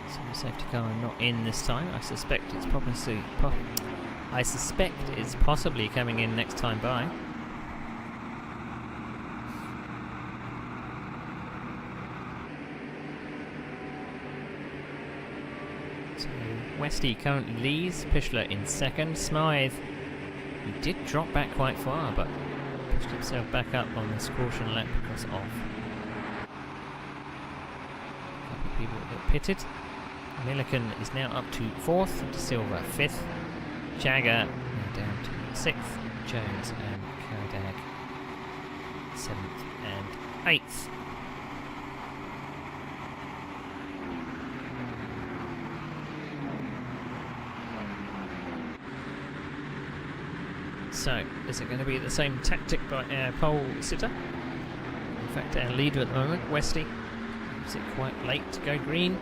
Speaker 1: So the safety car not in this time. I suspect it's possibly coming in next time by. So Westy currently leads, Pichler in 2nd. Smythe, he did drop back quite far, but pushed himself back up on this caution lap because of a couple of people that pitted. Milliken is now up to 4th, De Silva 5th. Jagger now down to 6th, Jones and Kodak 7th and 8th. So, is it going to be the same tactic by our pole sitter? In fact, our leader at the moment, Westy, is it quite late to go green?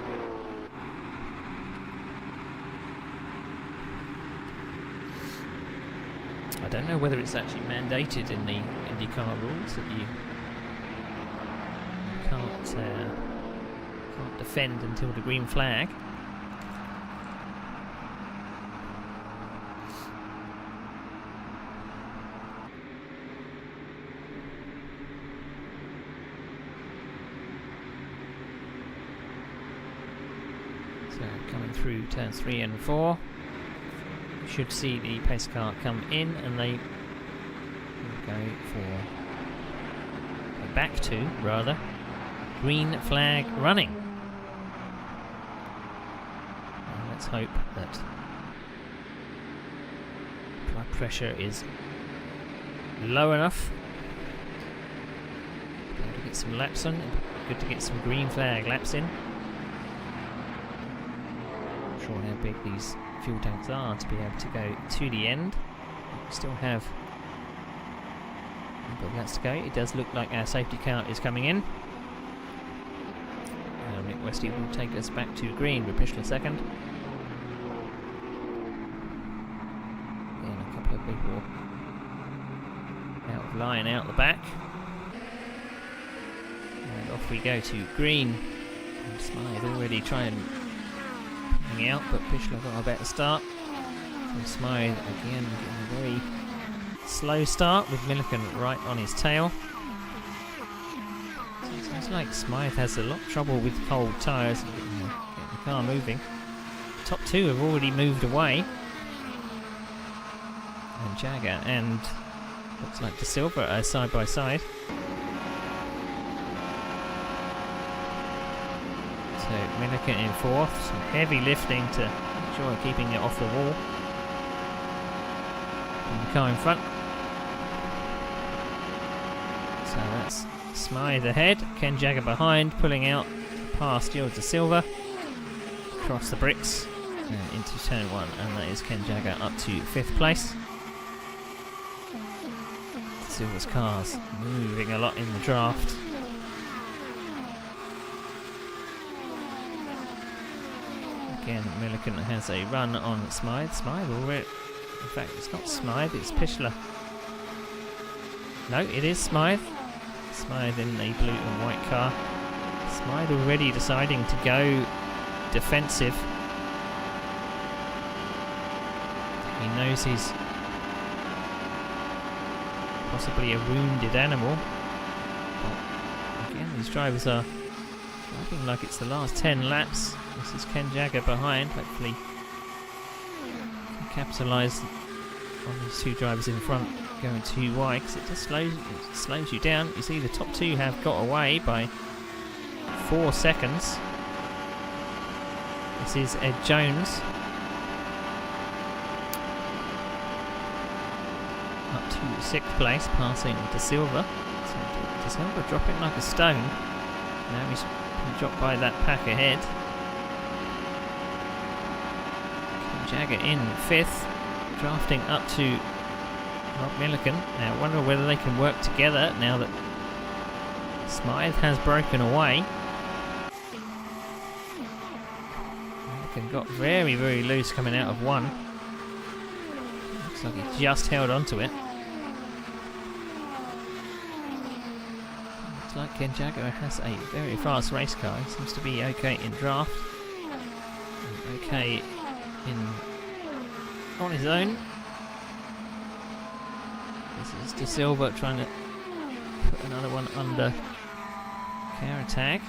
Speaker 1: I don't know whether it's actually mandated in the IndyCar rules that you can't defend until the green flag. So coming through turns 3 and 4. Should see the pace car come in, and they will go for back to rather green flag running. And let's hope that blood pressure is low enough to be able to get some laps on. Good to get some green flag laps in. Not sure how big these fuel tanks are to be able to go to the end. We still have a couple of laps to go. It does look like our safety car is coming in. Nick Westy will take us back to green with Pichler 2nd. And a couple of people out of line out the back. And off we go to green. And Smythe already trying out, but Pichler got a better start. So Smythe again getting a very slow start with Milliken right on his tail. So it seems like Smythe has a lot of trouble with cold tyres and getting the car moving. Top 2 have already moved away. And Jagger and looks like De Silva are side by side. So Milliken in 4th, some heavy lifting to make sure keeping it off the wall. And the car in front. So that's Smythe ahead, Ken Jagger behind, pulling out past De Silva. across the bricks into turn 1, and that is Ken Jagger up to 5th place. Silver's cars moving a lot in the draft. Again, Milliken has a run on Smythe. Smythe already. In fact, it's not Smythe, it's Pichler. No, it is Smythe. Smythe in a blue and white car. Smythe already deciding to go defensive. He knows he's possibly a wounded animal. But again, these drivers are driving like it's the last 10 laps. This is Ken Jagger behind. Hopefully can capitalise on these two drivers in front going too wide, because it just slows you down. You see the top two have got away by 4 seconds. This is Ed Jones up to 6th place, passing De Silva. So De Silva dropping like a stone. Now he's been dropped by that pack ahead. Jagger in 5th, drafting up to Rob Milliken. Now I wonder whether they can work together now that Smythe has broken away. Milliken got very, very loose coming out of 1. Looks like he just held onto it. Looks like Ken Jagger has a very fast race car. He seems to be okay in draft, and okay on his own. This is De Silva trying to put another one under Caradag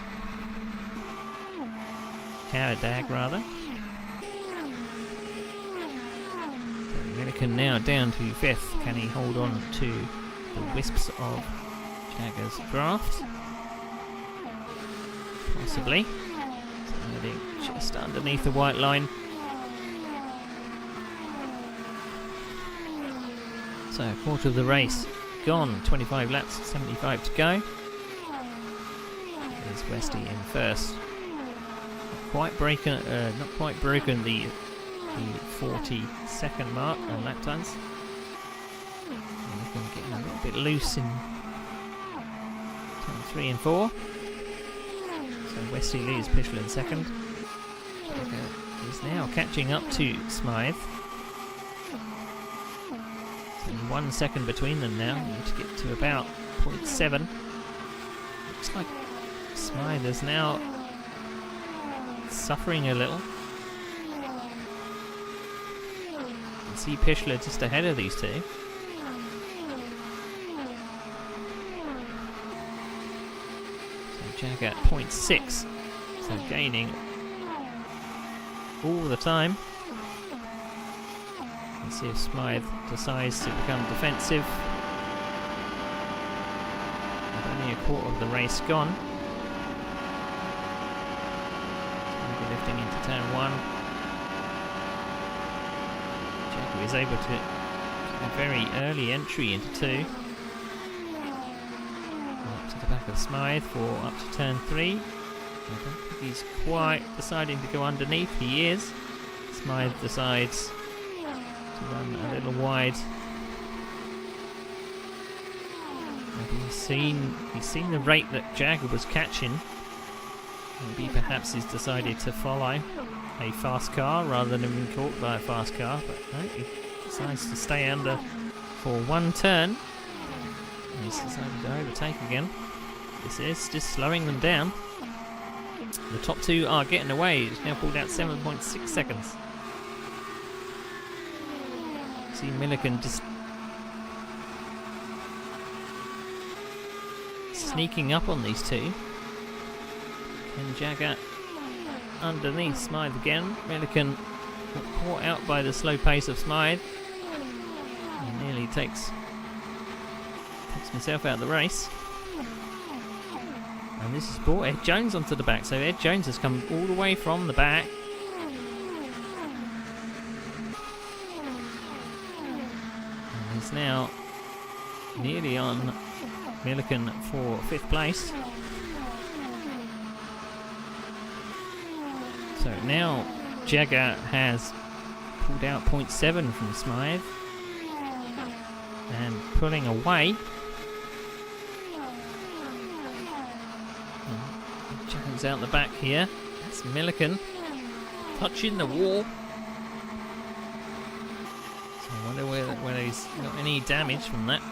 Speaker 1: rather. So Milliken now down to 5th. Can he hold on to the wisps of Jagger's draft? Possibly. So heading just underneath the white line. So, a quarter of the race gone, 25 laps, 75 to go. There's Westy in 1st. Not quite broken the 40-second mark on lap times. And getting a little bit loose in turn 3 and 4. So Westy leads Pichler in 2nd. He's now catching up to Smythe. 1 second between them now. You need to get to about 0.7. Looks like Smythe is now suffering a little. You can see Pichler just ahead of these two. So Jagger at 0.6. So gaining all the time. Let's see if Smythe decides to become defensive. With only a quarter of the race gone. Smythe lifting into turn 1. Jagger is able to get a very early entry into 2. Up to the back of Smythe for up to turn 3. I don't think he's quite deciding to go underneath. He is. Smythe decides to run a little wide. Maybe he's seen the rate that Jagger was catching. Maybe perhaps he's decided to follow a fast car rather than being caught by a fast car. But no, he decides to stay under for 1 turn. And he's decided to overtake again. This is just slowing them down. The top 2 are getting away. It's now pulled out 7.6 seconds. See Milliken just sneaking up on these two. And Jagger underneath Smythe again. Milliken got caught out by the slow pace of Smythe. He nearly takes himself out of the race. And this has brought Ed Jones onto the back. So Ed Jones has come all the way from the back. Is now nearly on Milliken for 5th place. So now Jagger has pulled out 0.7 from Smythe and pulling away. Jones out the back here. That's Milliken touching the wall. So I wonder whether he's got any damage from that.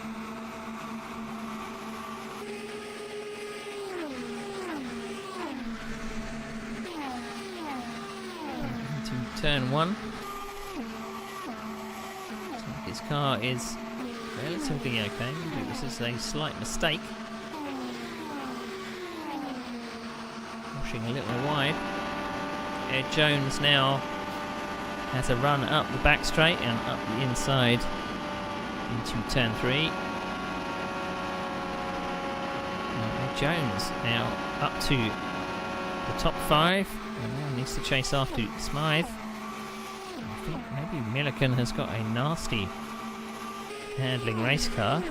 Speaker 1: Into turn 1. So his car is relatively okay. Maybe this is a slight mistake. Washing a little wide. Ed Jones now has a run up the back straight and up the inside into turn 3. Ed Jones now up to the top 5 and now needs to chase after Smythe. I think maybe Milliken has got a nasty handling race car.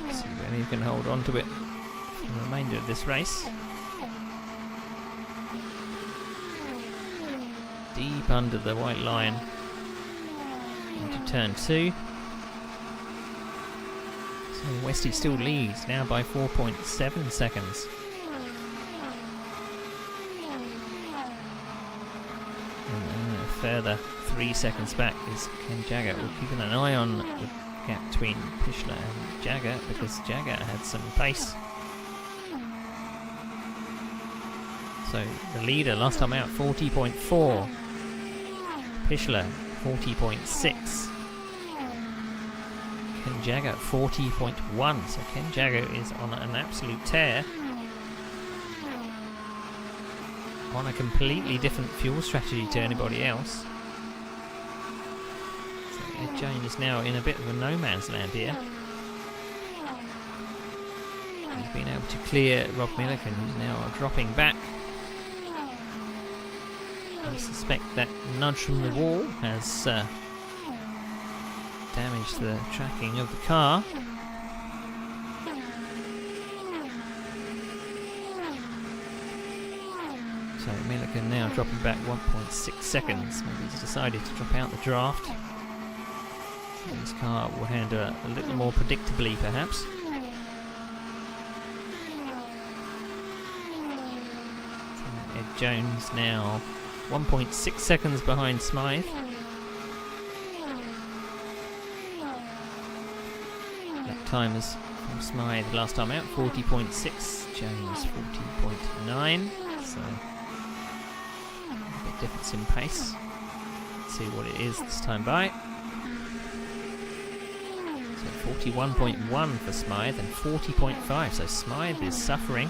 Speaker 1: Let's see whether he can hold on to it for the remainder of this race. Deep under the white line into turn 2. So Westy still leads now by 4.7 seconds. And a further 3 seconds back is Ken Jagger. We're keeping an eye on the gap between Pichler and Jagger because Jagger had some pace. So the leader last time out 40.4. Pichler 40.6. Ken Jagger 40.1. So Ken Jagger is on an absolute tear. On a completely different fuel strategy to anybody else. So Ed Jones is now in a bit of a no man's land here. He's been able to clear Rob Milliken, who's now dropping back. I suspect that nudge from the wall has damaged the tracking of the car. So Milliken now dropping back 1.6 seconds. Maybe he's decided to drop out the draft. So his car will handle a little more predictably, perhaps. So Ed Jones now 1.6 seconds behind Smythe. That time is from Smythe last time out, 40.6. Jones 40.9. So a bit difference in pace. Let's see what it is this time by. So 41.1 for Smythe and 40.5. So Smythe is suffering.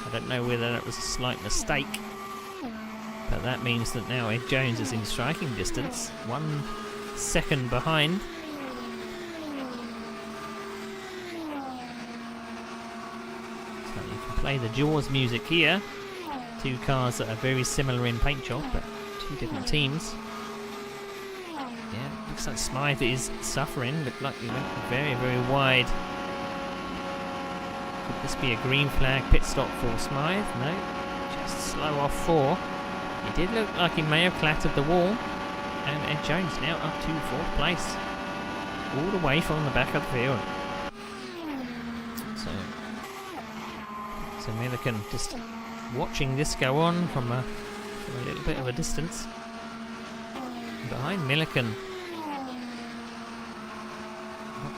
Speaker 1: I don't know whether that was a slight mistake. But that means that now Ed Jones is in striking distance, 1 second behind. So you can play the Jaws music here. Two cars that are very similar in paint job, but two different teams. Yeah, looks like Smythe is suffering. Looked like he went very, very wide. Could this be a green flag pit stop for Smythe? No, just slow off 4. He did look like he may have clattered the wall, and Ed Jones now up to 4th place, all the way from the back of the field. So Milliken just watching this go on from a little bit of a distance. Behind Milliken,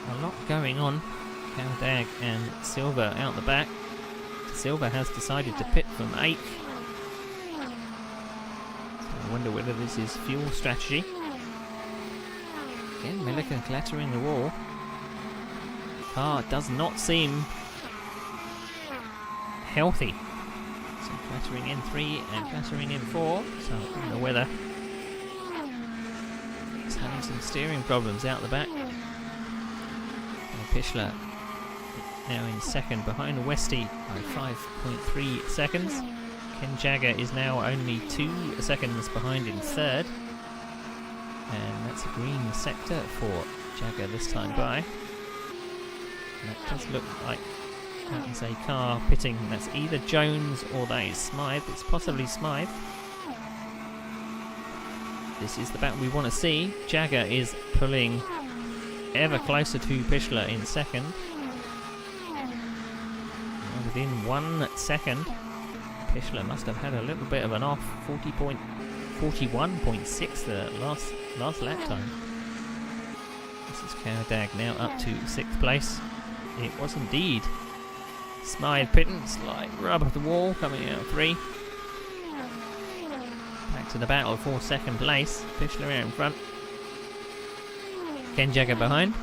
Speaker 1: a lot going on. Caldag and Silver out the back. Silver has decided to pit from 8th. I wonder whether this is fuel strategy. Again, Milliken clattering the wall. The car does not seem healthy. So clattering in 3 and clattering in 4. So I don't know whether he's having some steering problems out the back. And Pichler now in 2nd behind Westy by 5.3 seconds. Ken Jagger is now only 2 seconds behind in 3rd. And that's a green sector for Jagger this time by. And that does look like That is a car pitting. That's either Jones or that is Smythe. It's possibly Smythe. This is the battle we want to see. Jagger is pulling ever closer to Pichler in second. Within 1 second, Pichler must have had a little bit of an off. 41.6 the last lap time. This is Cowdag now up to 6th place. It was indeed Smythe pitting, slight rub of the wall, coming out of 3. Back to the battle for 2nd place. Pichler out in front. Ken Jagger behind.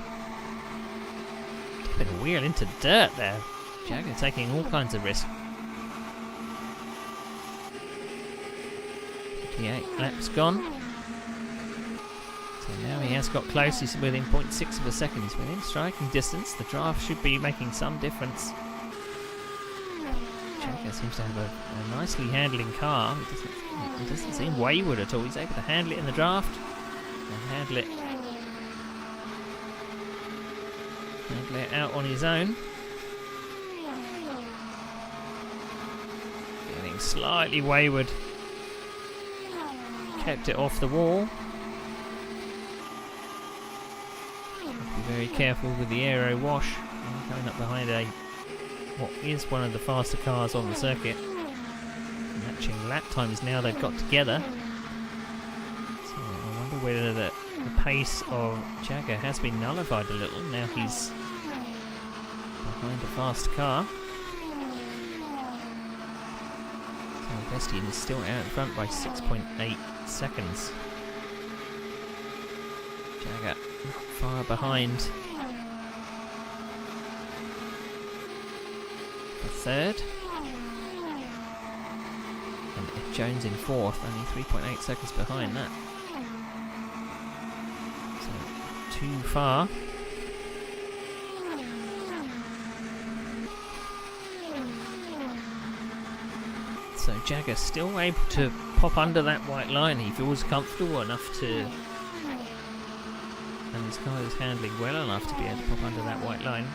Speaker 1: Tipping a wheel into dirt there. Jagger taking all kinds of risk. 58 laps gone. So now he has got close. He's within 0.6 of a second. He's within striking distance. The draft should be making some difference. Jagger seems to have a nicely handling car. It doesn't seem wayward at all. He's able to handle it in the draft and handle it out on his own. Getting slightly wayward. Kept it off the wall. Be very careful with the aero wash. Coming up behind what is one of the faster cars on the circuit. Matching lap times now they've got together. So I wonder whether the pace of Jagger has been nullified a little. Now he's behind a fast car. So Vestian is still out in front by 6.8 seconds. Jagger not far behind for 3rd. And Jones in 4th, only 3.8 seconds behind that. So too far. So Jagger still able to pop under that white line. He feels comfortable enough to, and his car is handling well enough to be able to pop under that white line.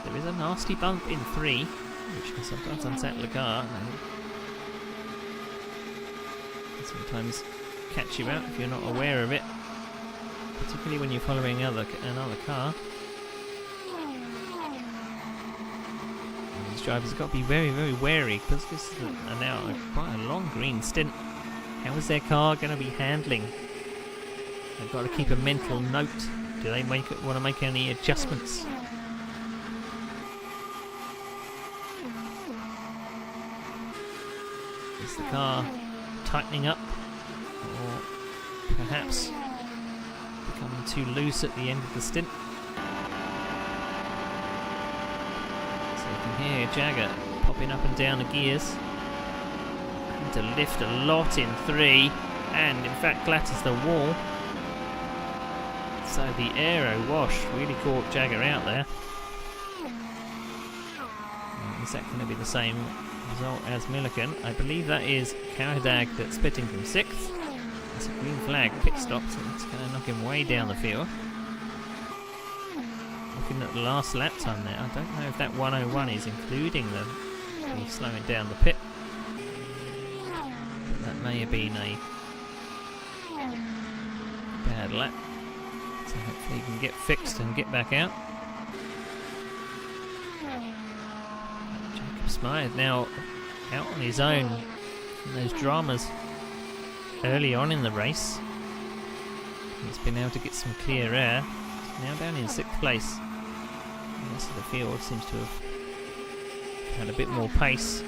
Speaker 1: There is a nasty bump in 3, which can sometimes unsettle a car and sometimes catch you out if you're not aware of it, particularly when you're following another car. These drivers have got to be very, very wary because this is now quite a long green stint. How is their car going to be handling? They've got to keep a mental note. Do they want to make any adjustments? Is the car tightening up, or perhaps becoming too loose at the end of the stint? So you can hear Jagger popping up and down the gears. Having to lift a lot in 3, and in fact clatters the wall. So the aero wash really caught Jagger out there. Is that going to be the same result as Milliken? I believe that is Cowdag that's pitting from 6th. That's a green flag pit stop, so it's going to knock him way down the field. Looking at the last lap time there, I don't know if that 101 is including the slowing down the pit. But that may have been a bad lap. So hopefully he can get fixed and get back out. Smythe now out on his own in those dramas early on in the race. He's been able to get some clear air. He's now down in 6th place. The rest of the field seems to have had a bit more pace.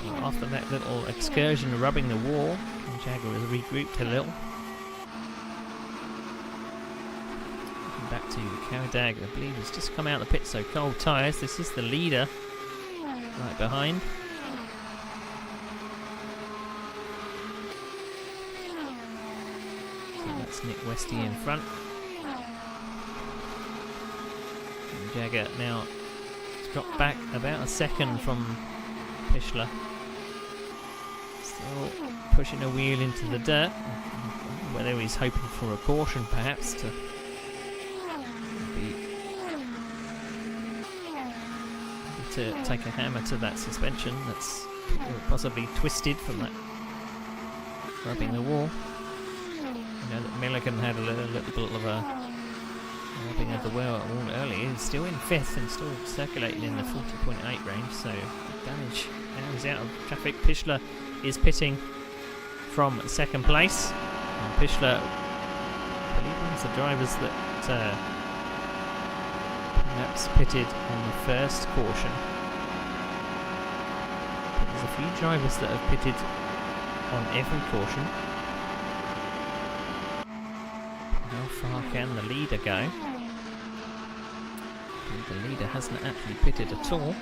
Speaker 1: So after that little excursion rubbing the wall, Jagger has regrouped a little. Back to Cowdag, I believe he's just come out of the pit, so cold tyres. This is the leader right behind. So that's Nick Westy in front. And Jagger now has dropped back about a second from Pichler. Still pushing a wheel into the dirt. Whether he's hoping for a caution perhaps to to take a hammer to that suspension that's possibly twisted from that rubbing the wall. You know that Millikan had a little bit of a rubbing of the wall earlier. He's still in 5th and still circulating in the 40.8 range, so damage now is out of traffic. Pichler is pitting from 2nd place. And Pichler, I believe, one of the drivers that perhaps pitted on the first caution. But there's a few drivers that have pitted on every caution. How far can the leader go? The leader hasn't actually pitted at all.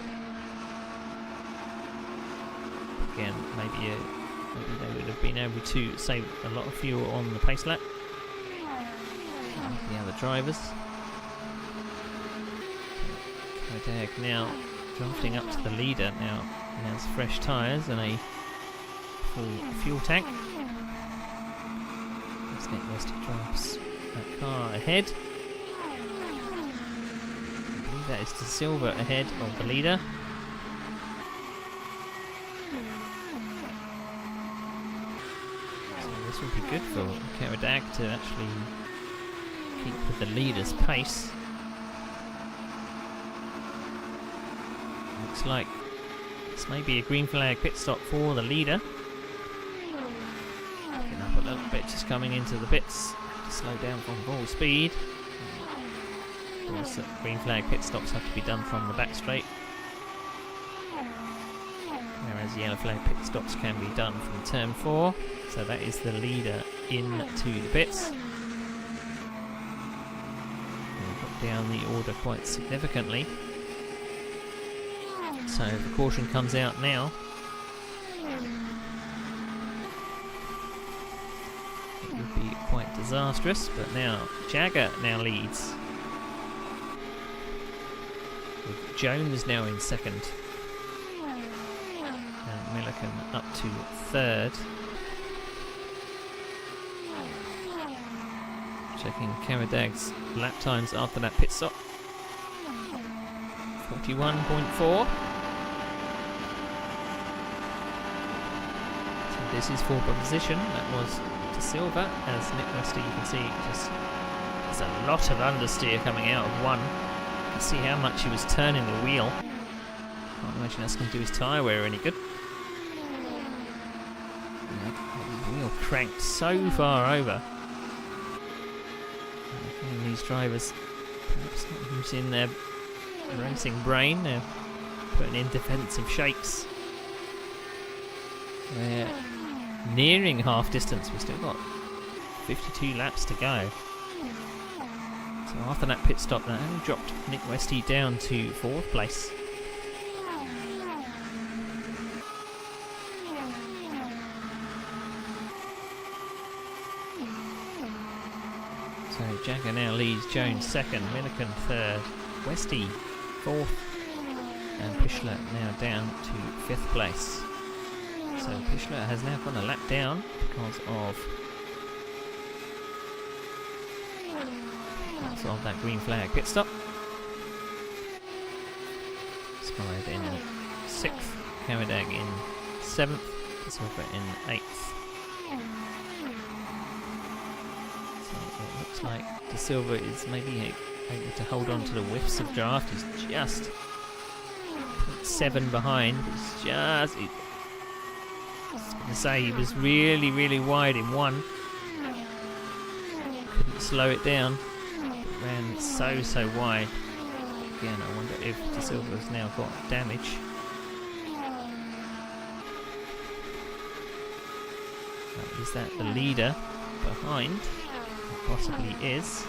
Speaker 1: Again, maybe they would have been able to save a lot of fuel on the pace lap. The other drivers. Kodag now drafting up to the leader now. He has fresh tyres and a full fuel tank. Let's get Westy drives that car ahead. I believe that is De Silva ahead of the leader. So this will be good for Kodag to actually keep with the leader's pace. Looks like this may be a green flag pit stop for the leader. Picking up a little bit, just coming into the pits to slow down from full speed. Of course, green flag pit stops have to be done from the back straight, whereas yellow flag pit stops can be done from turn 4. So that is the leader into the pits. We'll drop down the order quite significantly. So the caution comes out now. It would be quite disastrous, but now Jagger now leads. With Jones now in 2nd. And Millikan up to 3rd. Checking Kowadag's lap times after that pit stop. 41.4. This is for position. That was De Silva. As Nick Westy, you can see, just there's a lot of understeer coming out of 1. You can see how much he was turning the wheel. Can't imagine that's going to do his tyre wear any good. The wheel cranked so far over. And these drivers perhaps not using their racing brain. They're putting in defensive shakes. They're nearing half distance. We've still got 52 laps to go. So after that pit stop, that only dropped Nick Westy down to 4th place. So Jagger now leads, Jones 2nd, Millikan 3rd, Westy 4th, and Pichler now down to 5th place. So Pichler has now gone a lap down because of that green flag pit stop. Spied in 6th, Kowadag in 7th, De Silva in 8th. So it looks like De Silva is maybe able to hold on to the whiffs of draft. He's just 7 behind. He's just... I was going to say he was really, really wide in 1. Couldn't slow it down. It ran so wide. Again, I wonder if De Silva's now got damage. Is that the leader behind? It possibly is.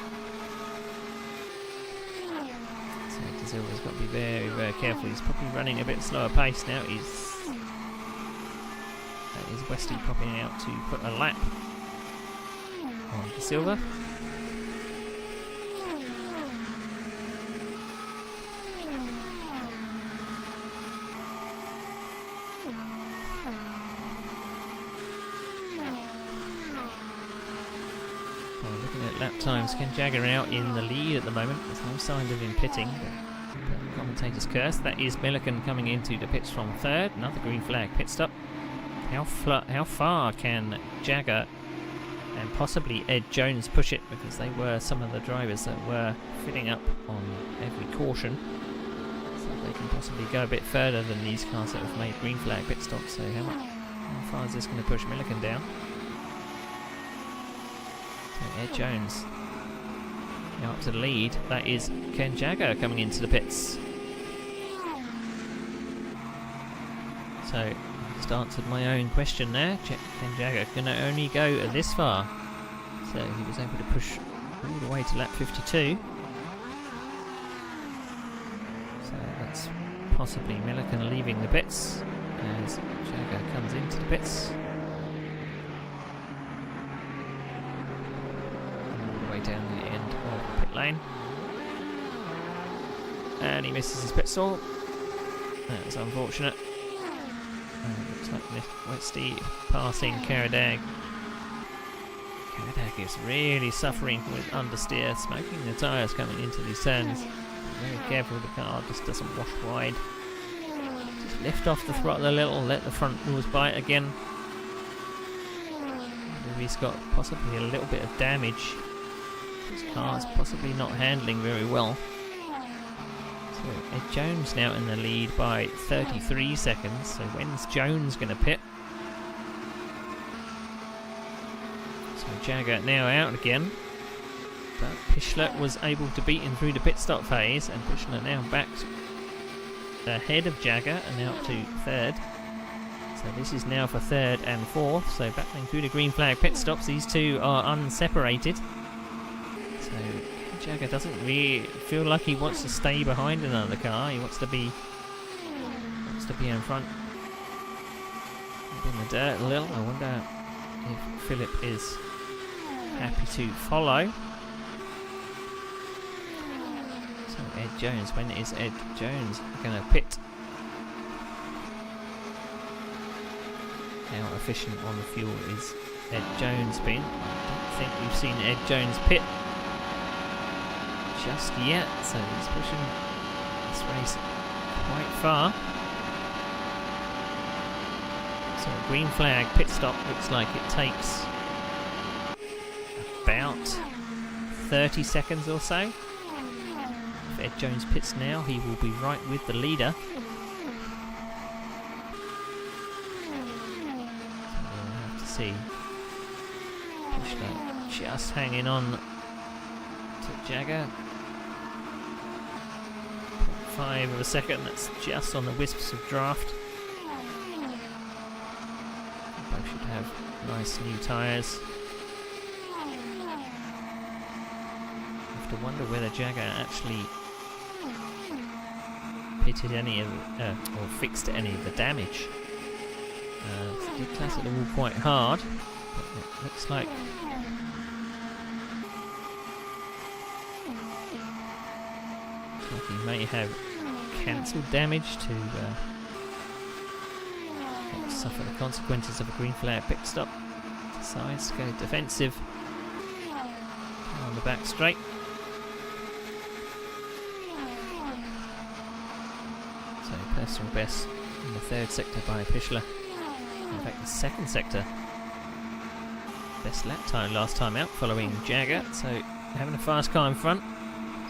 Speaker 1: So De Silva's got to be very, very careful. He's probably running a bit slower pace now. That is Westy popping out to put a lap on De Silva. Looking at lap times, Ken Jagger out in the lead at the moment. There's no sign of him pitting. Commentator's curse. That is Milliken coming into the pits from third. Another green flag pit stop. How far can Jagger and possibly Ed Jones push it, because they were some of the drivers that were filling up on every caution, so they can possibly go a bit further than these cars that have made green flag pit stops. So how far is this going to push Milliken down? So Ed Jones now up to the lead. That is Ken Jagger coming into the pits. So just answered my own question there. Ken Jagger can only go this far, so he was able to push all the way to lap 52. So that's possibly Milliken leaving the pits as Jagger comes into the pits. All the way down the end of the pit lane. And he misses his pit stall. That was unfortunate. Looks like Westy passing Karadag. Karadag is really suffering with understeer, smoking the tyres coming into these turns. Very careful, the car just doesn't wash wide. Just lift off the throttle a little, let the front wheels bite again. He's got possibly a little bit of damage. His car's possibly not handling very well. So Ed Jones now in the lead by 33 seconds. So when's Jones going to pit? So Jagger now out again. But Pichler was able to beat him through the pit stop phase, and Pichler now back ahead of Jagger and now up to third. So this is now for third and fourth. So battling through the green flag pit stops. These two are unseparated. So Jagger doesn't really feel like he wants to stay behind another car. He wants to be in front. In the dirt a little. I wonder if Philip is happy to follow. So Ed Jones, when is Ed Jones going to pit? How efficient on the fuel is Ed Jones been? I don't think we've seen Ed Jones pit just yet, so he's pushing this race quite far. So a green flag pit stop looks like it takes about 30 seconds or so. If Ed Jones pits now, he will be right with the leader. So we'll have to see. Pichler just hanging on to Jagger. 0.5 of a second, that's just on the wisps of draft. Both should have nice new tyres. Have to wonder whether Jagger actually pitted any of or fixed any of the damage. He did class at the wall quite hard, but it looks like he may have cancelled damage to not suffer the consequences of a green flag pit stop. Decides to go defensive on the back straight. So personal best in the third sector by Pichler. In fact, the second sector. Best lap time last time out following Jagger. So having a fast car in front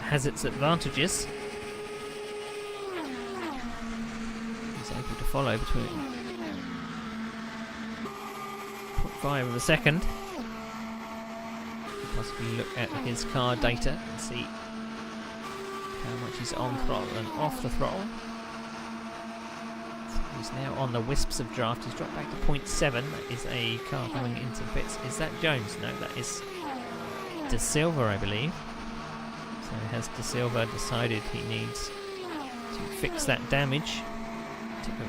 Speaker 1: has its advantages. He's able to follow between 0.5 of a second. Possibly look at his car data and see how much he's on throttle and off the throttle. So he's now on the wisps of draft. He's dropped back to 0.7. That is a car coming into the pits. Is that Jones? No, that is De Silva, I believe. So has De Silva decided he needs to fix that damage? Took a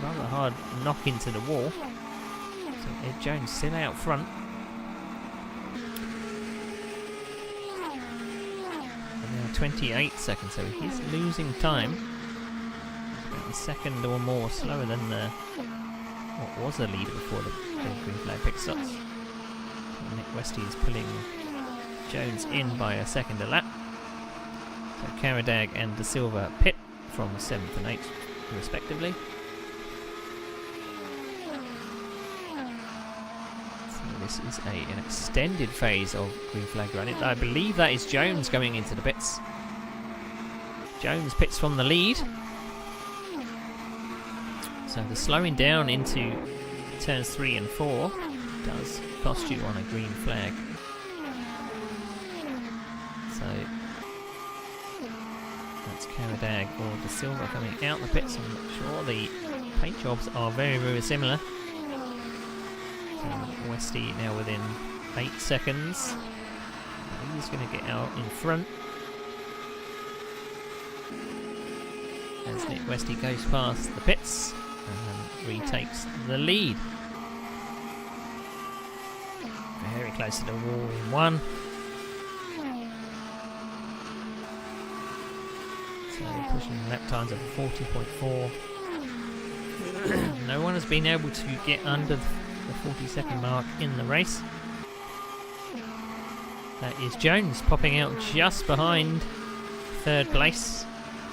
Speaker 1: rather hard knock into the wall. So Ed Jones still out front. And now 28 seconds, so he's losing time. He's about a second or more slower than what was the leader before the green flag pit stops. So Nick Westy is pulling Jones in by a second a lap. So So Caradag and De Silva pit from 7th and 8th respectively. So this is an extended phase of green flag running. I believe that is Jones going into the pits. Jones pits from the lead. So the slowing down into turns 3 and 4 does cost you on a green flag. So that's Caradag or De Silva coming out the pits. I'm not sure. The paint jobs are very, very similar. So Westy now within 8 seconds. He's going to get out in front as Nick Westy goes past the pits and retakes the lead. Very close to the wall in 1. So pushing lap times of 40.4. No one has been able to get under the 40-second mark in the race. That is Jones popping out just behind 3rd place.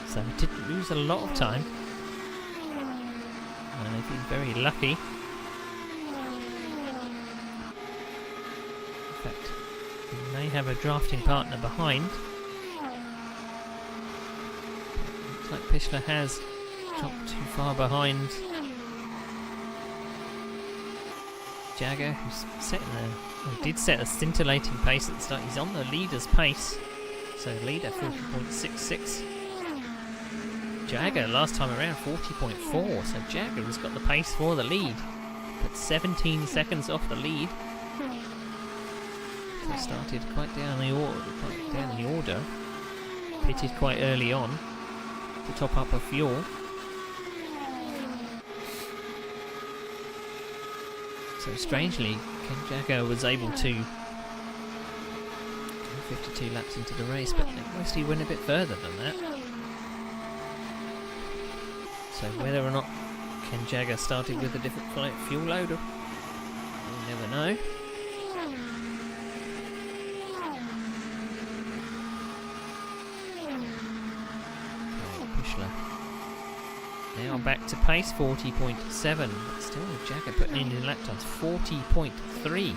Speaker 1: So he didn't lose a lot of time. And they've been very lucky. In fact, he may have a drafting partner behind. Looks like Pichler has dropped too far behind Jagger, who's did set a scintillating pace at the start. He's on the leader's pace. So leader 40.66. Jagger last time around 40.4. So Jagger has got the pace for the lead, but 17 seconds off the lead. So started quite down the order. Pitted quite early on to top up of fuel. So strangely, Ken Jagger was able to go 52 laps into the race, but Nick Westy went a bit further than that. So whether or not Ken Jagger started with a different fuel load, we'll never know. Pichler now back to pace, 40.7. But still, Jagger putting in lap times 40.3.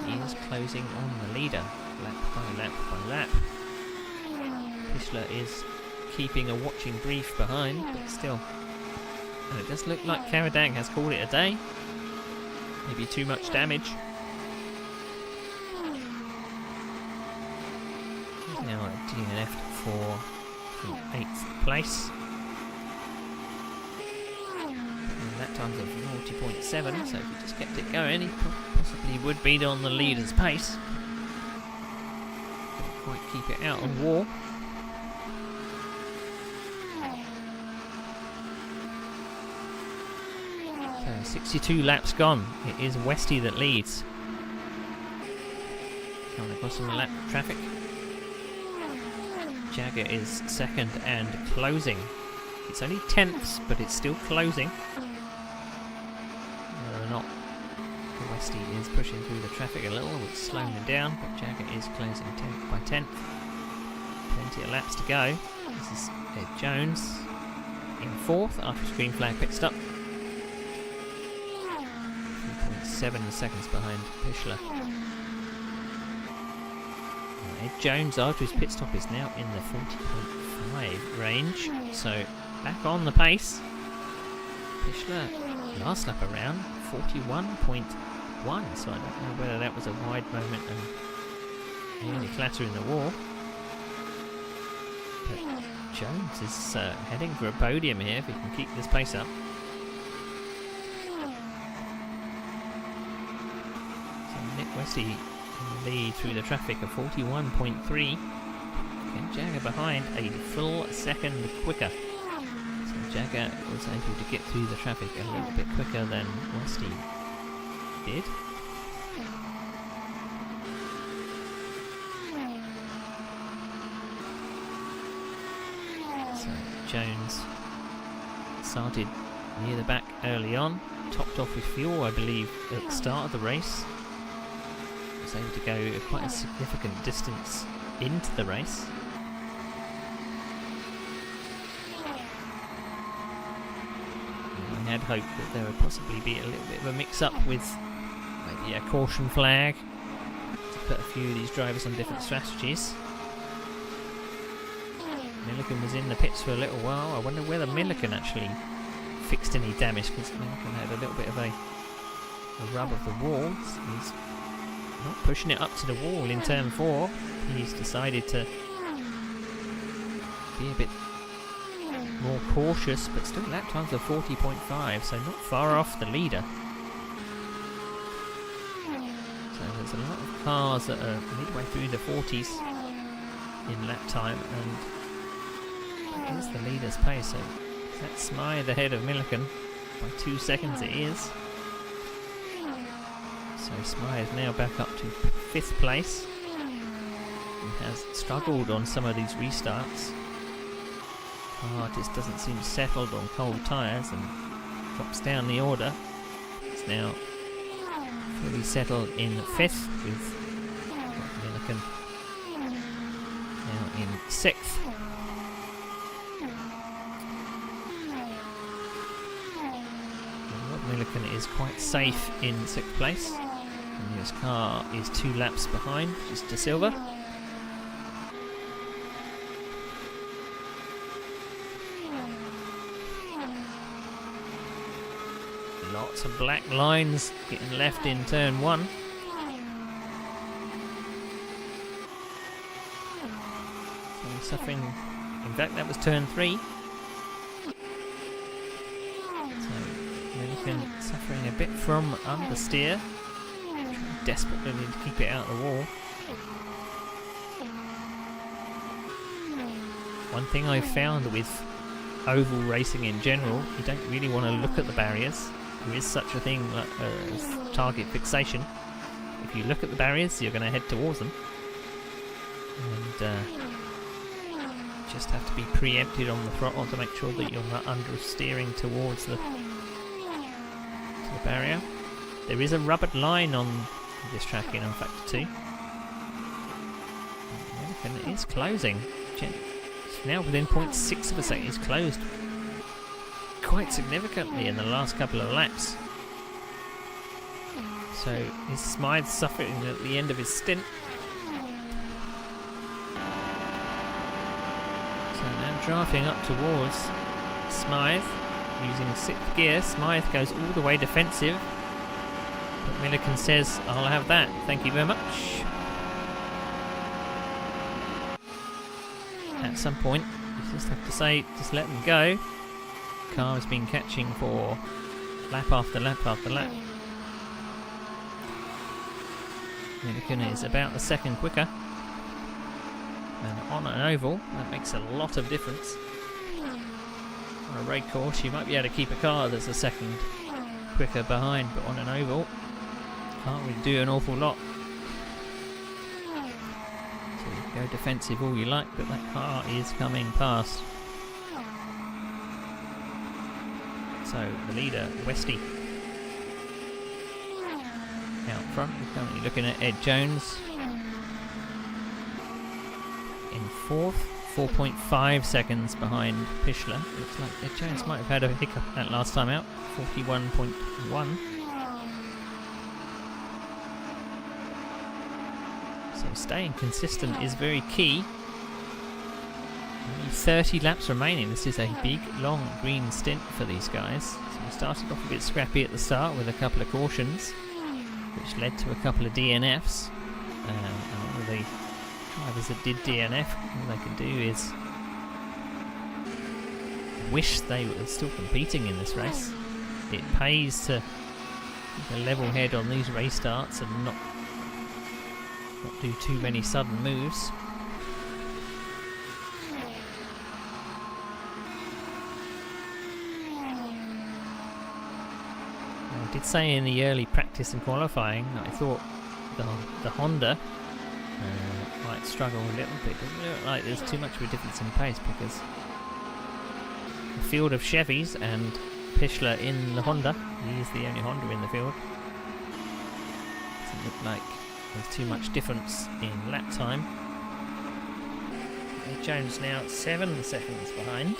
Speaker 1: He is closing on the leader, lap by lap by lap. Pichler is keeping a watching brief behind, but still. And it does look like Caradag has called it a day. Maybe too much damage. He's now at DNF for 8th place. Lap times of 40.7, so if he just kept it going, he possibly would be on the leader's pace. Couldn't quite keep it out on wall. So 62 laps gone. It is Westy that leads. Coming across on the lap traffic. Jagger is second and closing. It's only tenths, but it's still closing. Not. Westy is pushing through the traffic a little, which is slowing him down, but Jagger is closing 10th by 10th. Plenty of laps to go. This is Ed Jones in 4th after his green flag pit stop. 3.7 seconds behind Pichler. Ed Jones after his pit stop is now in the 40.5 range, so back on the pace. Pichler last lap around 41.1, so I don't know whether that was a wide moment and nearly clattering the wall. But Jones is heading for a podium here if he can keep this pace up. So Nick Westy in the lead through the traffic of 41.3. Ken Jagger behind a full second quicker. Jagger was able to get through the traffic a little bit quicker than Westy did. So Jones started near the back early on, topped off with fuel, I believe, at the start of the race. Was able to go quite a significant distance into the race. had hoped that there would possibly be a little bit of a mix-up with maybe a caution flag to put a few of these drivers on different strategies. Milliken was in the pits for a little while. I wonder whether Milliken actually fixed any damage, because Milliken had a little bit of a rub of the wall. He's not pushing it up to the wall in turn 4. He's decided to be a bit more cautious, but still lap times of 40.5, so not far off the leader. So there's a lot of cars that are midway through the 40s in lap time, and that is the leader's pace. So that's Smythe ahead of Milliken by 2 seconds. It is. So Smythe is now back up to 5th place. He has struggled on some of these restarts. Car just doesn't seem settled on cold tyres and drops down the order. It's now fully settled in 5th with Milliken now in 6th. Milliken is quite safe in 6th place. The nearest car is 2 laps behind, which is De Silva. Lots of black lines getting left in turn 1. So suffering. In fact, that was turn 3. Suffering a bit from understeer, desperately to keep it out of the wall. One thing I've found with oval racing in general, you don't really want to look at the barriers. There is such a thing as target fixation. If you look at the barriers, you're going to head towards them, and just have to be preempted on the throttle to make sure that you're not understeering towards the barrier. There is a rubbered line on this track in rFactor 2. And it is closing. It's now within 0.6 of a second. It's closed quite significantly in the last couple of laps. So is Smythe suffering at the end of his stint? So now drafting up towards Smythe. Using 6th gear, Smythe goes all the way defensive, but Milliken says, "I'll have that, thank you very much." At some point, you just have to say, just let them go. Car has been catching for lap after lap after lap. Milliken is about a second quicker, and on an oval, that makes a lot of difference. On a raid course, you might be able to keep a car that's a second quicker behind, but on an oval, can't really do an awful lot. So you can go defensive all you like, but that car is coming past. So the leader, Westy, out front. We're currently looking at Ed Jones in 4th. 4.5 seconds behind Pichler. Looks like Ed Jones might have had a hiccup that last time out. 41.1. So staying consistent is very key. Only 30 laps remaining. This is a big, long green stint for these guys. So we started off a bit scrappy at the start with a couple of cautions, which led to a couple of DNFs. And all the drivers that did DNF, all they can do is wish they were still competing in this race. It pays to keep a level head on these race starts and not do too many sudden moves. I did say in the early practice and qualifying that I thought the Honda might struggle a little bit. It doesn't look like there's too much of a difference in pace, because the field of Chevys and Pichler in the Honda, he is the only Honda in the field, doesn't look like there's too much difference in lap time. Ed Jones now 7 seconds behind.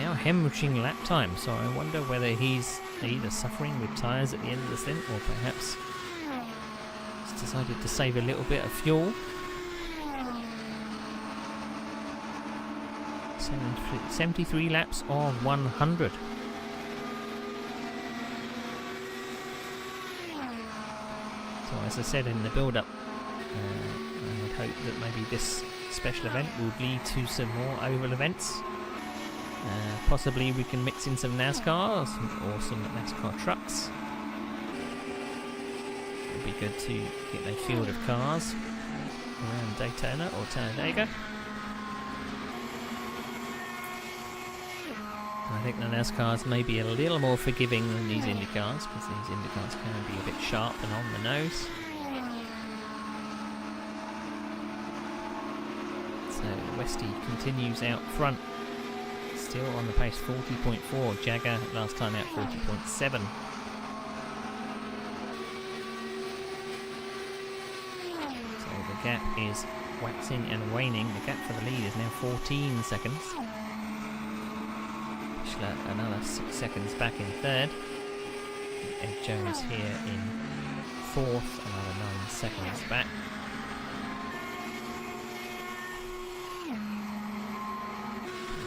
Speaker 1: now hemorrhaging lap time, so I wonder whether he's either suffering with tyres at the end of the stint, or perhaps he's decided to save a little bit of fuel. 73 laps of 100. So as I said in the build-up, I would hope that maybe this special event will lead to some more oval events. Possibly we can mix in some NASCAR or some NASCAR trucks. It would be good to get a field of cars around Daytona or Talladega. I think the NASCARs may be a little more forgiving than these Indy cars, because these Indy cars can be a bit sharp and on the nose. So Westy continues out front, still on the pace 40.4. Jagger last time out 40.7. So the gap is waxing and waning. The gap for the lead is now 14 seconds. Another 6 seconds back in third. Ed Jones here in fourth, another 9 seconds back.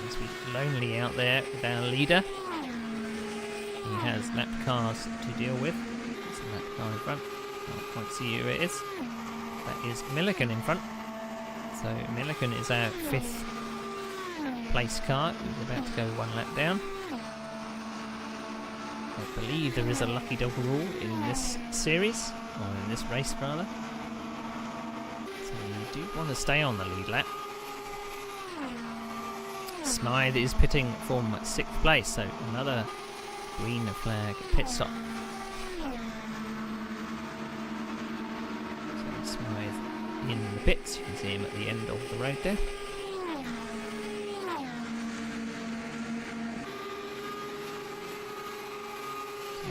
Speaker 1: Must be lonely out there with our leader. He has lap cars to deal with. There's a lap car in front. Can't quite see who it is. That is Milliken in front. So Milliken is our 5th place car. He's about to go 1 lap down. I believe there is a lucky dog rule in this series, or in this race rather. So you do want to stay on the lead lap. Smythe is pitting from 6th place, so another green flag pit stop. So Smythe in the pits, you can see him at the end of the road there.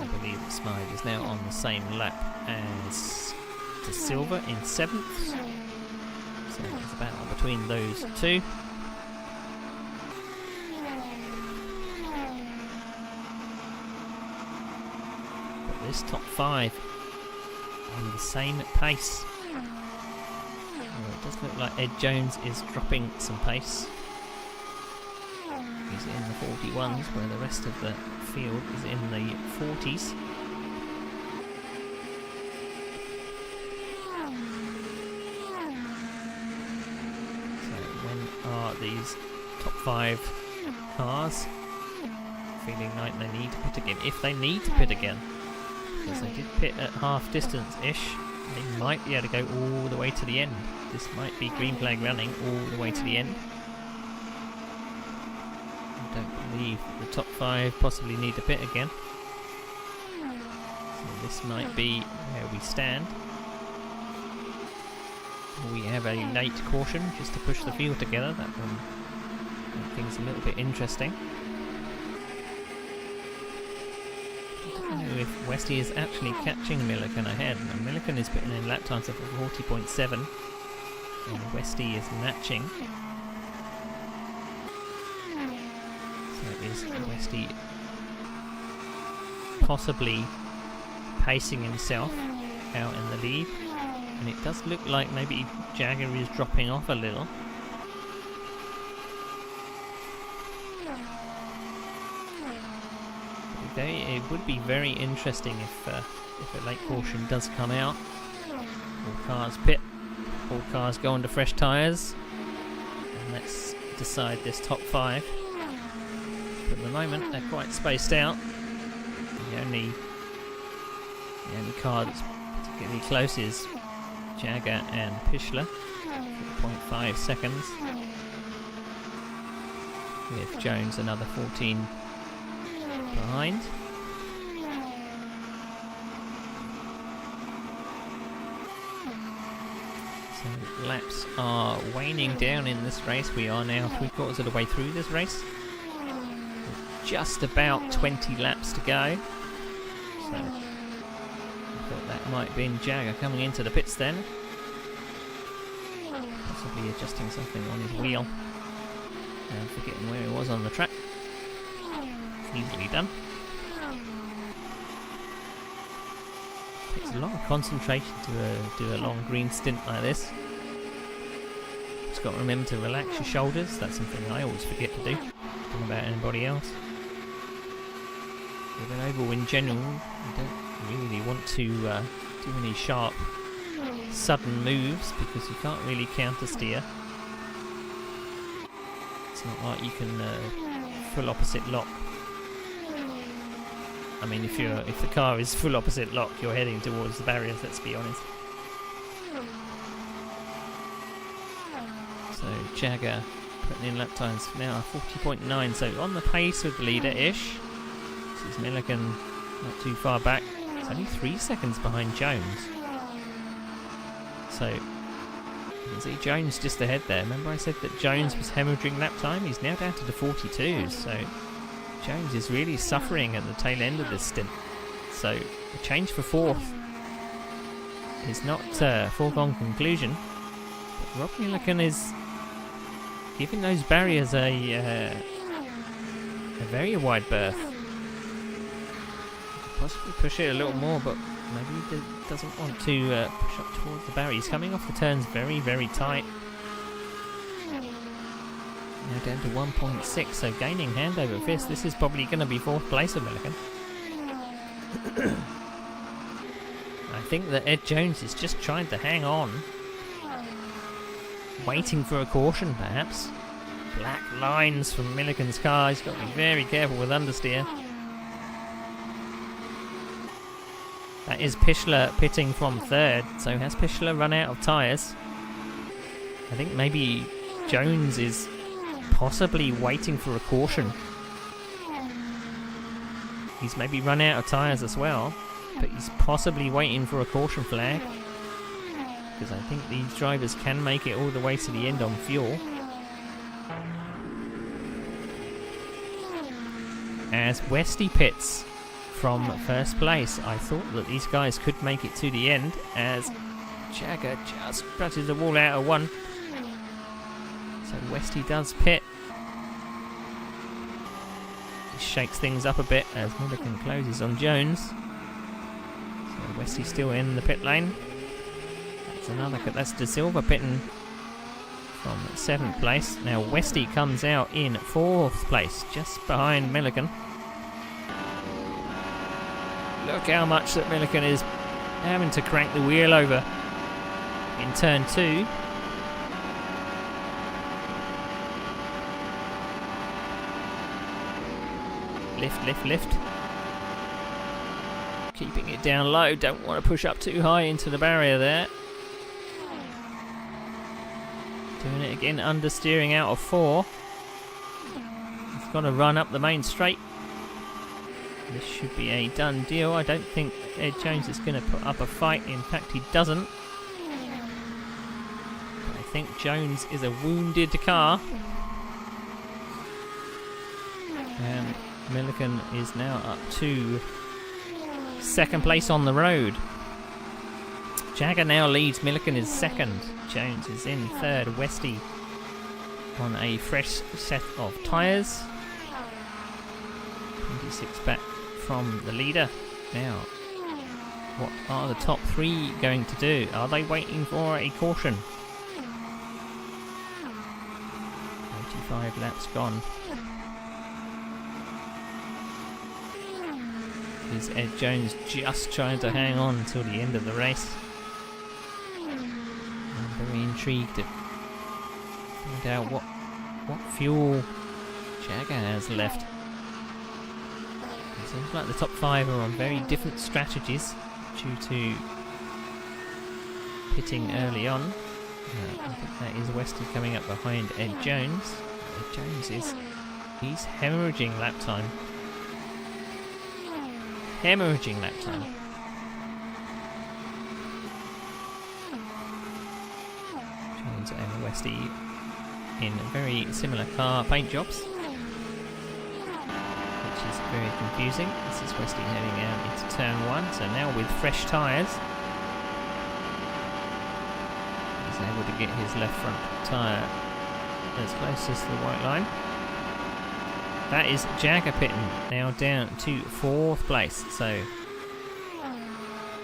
Speaker 1: I believe that Smythe is now on the same lap as De Silva in 7th. So it's about between those two. But this top 5 on the same pace. Well, it does look like Ed Jones is dropping some pace. He's in the 41s, where the rest of the field is in the 40s. So when are these top 5 cars feeling like they need to pit again? If they need to pit again, because they did pit at half distance-ish, they might be able to go all the way to the end. This might be green flag running all the way to the end. I don't believe the top 5 possibly need to pit again. So this might be where we stand. We have a late caution just to push the field together. That will make things a little bit interesting. I don't know if Westy is actually catching Milliken ahead. Now, Milliken is putting in lap times of 40.7 and Westy is matching. Is Westy possibly pacing himself out in the lead, and it does look like maybe Jagger is dropping off a little. It would be very interesting if a late caution does come out. All cars pit, all cars go onto fresh tyres, and let's decide this top 5. At the moment they're quite spaced out. The only car that's particularly close is Jagger and Pichler, 0.5 seconds, with Jones another 14 behind. So laps are waning down in this race. We are now 3/4 of the way through this race. Just about 20 laps to go. So I thought that might have been Jagger coming into the pits then. Possibly adjusting something on his wheel and forgetting where he was on the track. Easily done. Takes a lot of concentration to do a long green stint like this. Just got to remember to relax your shoulders. That's something I always forget to do. Don't know about anybody else. With an oval in general, you don't really want to do any sharp, sudden moves because you can't really counter steer. It's not like you can full opposite lock. I mean, if the car is full opposite lock, you're heading towards the barriers. Let's be honest. So Jagger putting in lap times now 40.9. So on the pace with the leader-ish. This is Milliken not too far back. It's only 3 seconds behind Jones. So you can see Jones just ahead there. Remember I said that Jones was hemorrhaging lap time? He's now down to the 42s. So Jones is really suffering at the tail end of this stint. So the change for fourth is not a foregone conclusion. But Rob Milliken is giving those barriers a very wide berth. Possibly push it a little more, but maybe he doesn't want to push up towards the barrier. He's coming off the turns very, very tight. Now down to 1.6, so gaining hand over fist. This is probably going to be fourth place for Milliken. I think that Ed Jones is just trying to hang on, waiting for a caution perhaps. Black lines from Milliken's car. He's got to be very careful with understeer. That is Pichler pitting from third. So has Pichler run out of tyres? I think maybe Jones is possibly waiting for a caution. He's maybe run out of tyres as well, but he's possibly waiting for a caution flag, because I think these drivers can make it all the way to the end on fuel. As Westy pits from first place, I thought that these guys could make it to the end, as Jagger just scratches the wall out of one. So Westy does pit. He shakes things up a bit as Milliken closes on Jones. So Westy's still in the pit lane. That's another cut. That's De Silva pitting from 7th place. Now Westy comes out in 4th place, just behind Milliken. Look how much that Milliken is having to crank the wheel over in turn 2. Lift, lift, lift. Keeping it down low. Don't want to push up too high into the barrier there. Doing it again, understeering out of 4. He's got to run up the main straight. This should be a done deal. I don't think Ed Jones is going to put up a fight. In fact, he doesn't. But I think Jones is a wounded car. And Milliken is now up to 2nd place on the road. Jagger now leads. Milliken is 2nd. Jones is in 3rd. Westy on a fresh set of tyres. 26 back from the leader. Now, what are the top 3 going to do? Are they waiting for a caution? 85 laps gone. Is Ed Jones just trying to hang on until the end of the race? I'm very intrigued to find out what fuel Jagger has left. It seems like the top 5 are on very different strategies due to pitting early on. I think that is Westy coming up behind Ed Jones. Ed Jones he's hemorrhaging lap time. Hemorrhaging lap time. Jones and Westy in very similar car paint jobs, which is very confusing. This is Westy heading out into turn 1, so now with fresh tyres he's able to get his left front tyre as close as the white line. that is Jagger pitting, now down to 4th place. So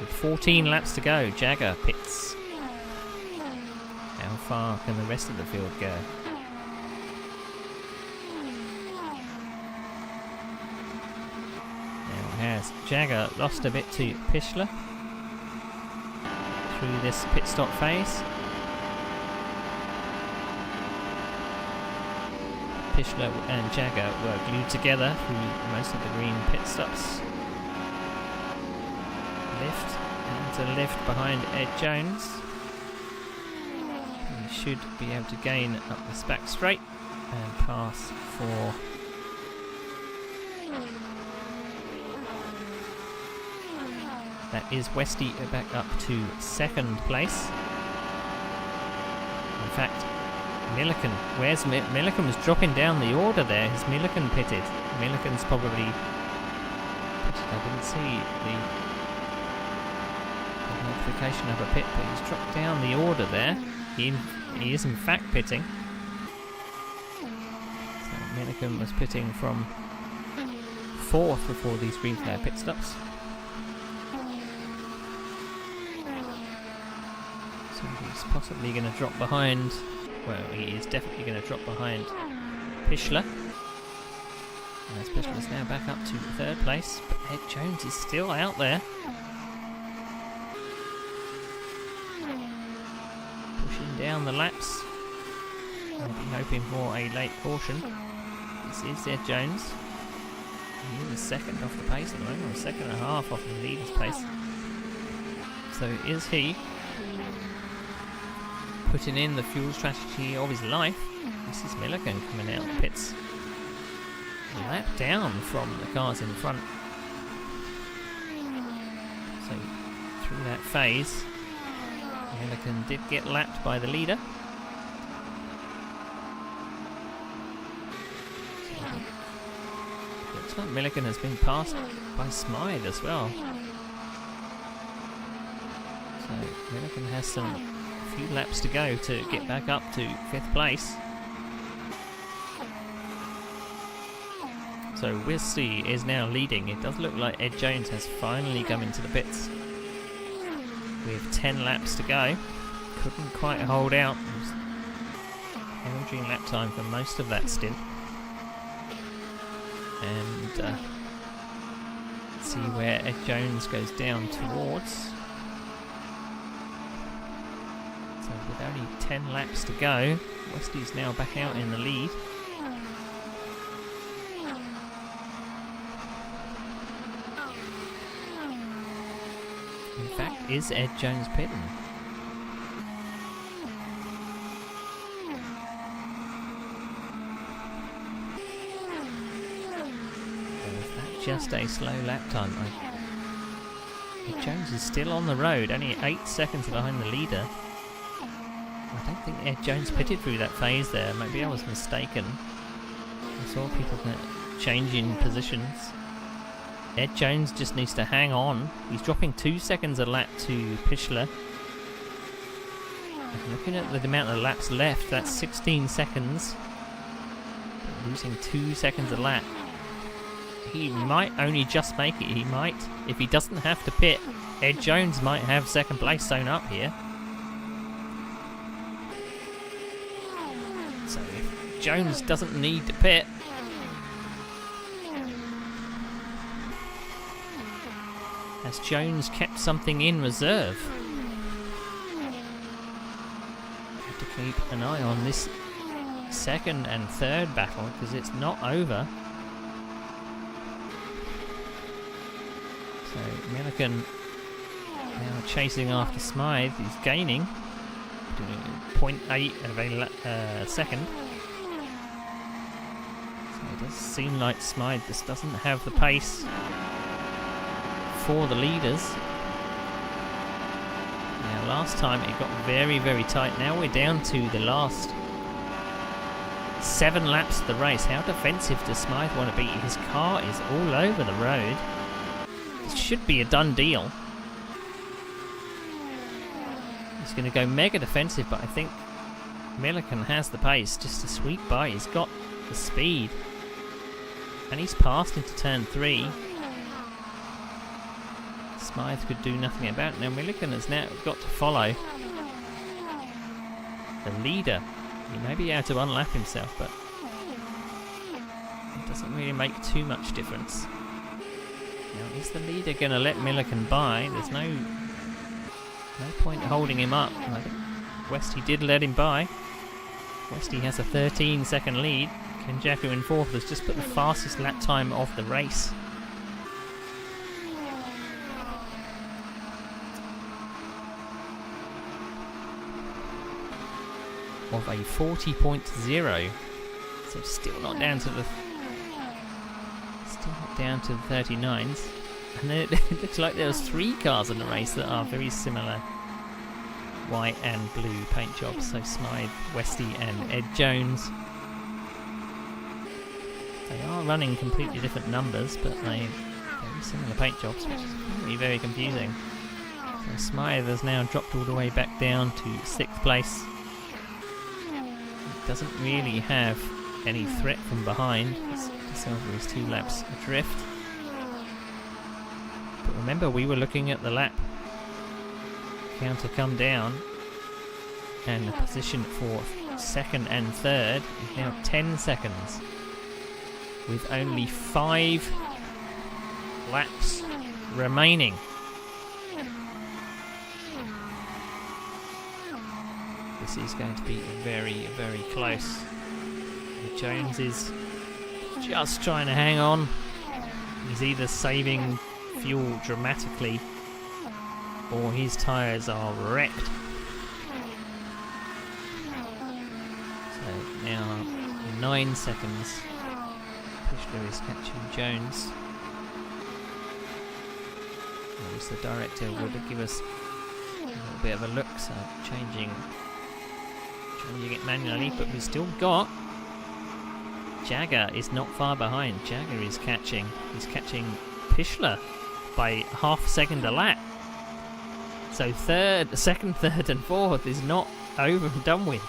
Speaker 1: with 14 laps to go, Jagger pits. How far can the rest of the field go? Now has Jagger lost a bit to Pichler through this pit stop phase. Pichler and Jagger were glued together through most of the green pit stops. Lift, and a lift behind Ed Jones. He should be able to gain up this back straight and pass for that is Westy back up to 2nd place. In fact, Milliken, where's Milliken was dropping down the order there. Has Milliken pitted? Milliken's probably pitted. I didn't see the notification of a pit, but he's dropped down the order there. He is in fact pitting. So Milliken was pitting from 4th before these green flag pit stops. So he's possibly going to drop behind. Well, he is definitely going to drop behind Pichler. As Pichler's now back up to 3rd place, but Ed Jones is still out there. Pushing down the laps. I'll be hoping for a late caution. This is Ed Jones. He is 2nd off the pace at the moment, or 2nd and a half off the leader's pace. So is he putting in the fuel strategy of his life. This is Milliken coming out of the pits. A lap down from the cars in front. So through that phase, Milliken did get lapped by the leader. So looks like Milliken has been passed by Smythe as well. So Milliken has a few laps to go to get back up to 5th place. So Westy is now leading. It does look like Ed Jones has finally come into the pits with 10 laps to go. Couldn't quite hold out. It was hemorrhaging lap time for most of that stint. And let's see where Ed Jones goes down towards. So with only 10 laps to go, Westy's now back out in the lead. In fact, is Ed Jones pitting? Or was that just a slow lap time? Ed Jones is still on the road, only 8 seconds behind the leader. I don't think Ed Jones pitted through that phase there. Maybe I was mistaken. I saw people changing positions. Ed Jones just needs to hang on. He's dropping 2 seconds a lap to Pichler. And looking at the amount of laps left, that's 16 seconds. Losing 2 seconds a lap. He might only just make it. He might. If he doesn't have to pit, Ed Jones might have 2nd place sewn up here. So if Jones doesn't need to pit, has Jones kept something in reserve? Have to keep an eye on this 2nd and 3rd battle because it's not over. So Milliken now chasing after Smythe. He's gaining, doing 0.8 of a second. So it does seem like Smythe just doesn't have the pace for the leaders. Now last time it got very, very tight. Now we're down to the last 7 laps of the race. How defensive does Smythe want to be? His car is all over the road. This should be a done deal. He's going to go mega defensive, but I think Milliken has the pace just to sweep by. He's got the speed. And he's passed into turn 3. Smythe could do nothing about it. Now Milliken has now got to follow the leader. He may be able to unlap himself, but it doesn't really make too much difference. Now, is the leader going to let Milliken by? There's no point holding him up. I think Westy did let him by. Westy has a 13-second lead. Ken Jagger in 4th has just put the fastest lap time of the race. Of a 40.0, so still not down to the 39s, and then it looks like there's 3 cars in the race that are very similar, white and blue paint jobs. So Smythe, Westy, and Ed Jones. They are running completely different numbers, but they very similar paint jobs, which is very, very confusing. So Smythe has now dropped all the way back down to 6th place. Doesn't really have any threat from behind. Silver is 2 laps adrift. But remember, we were looking at the lap counter come down, and the position for 2nd and 3rd is now 10 seconds, with only 5 laps remaining. This is going to be very, very close. Jones is just trying to hang on. He's either saving fuel dramatically or his tyres are wrecked. So now 9 seconds. Fischler is catching Jones. I wish the director would give us a little bit of a look, so changing it manually, but we've still got Jagger is not far behind. Jagger is catching. He's catching Fischler by half a second a lap. So 2nd, 3rd, and 4th is not over and done with.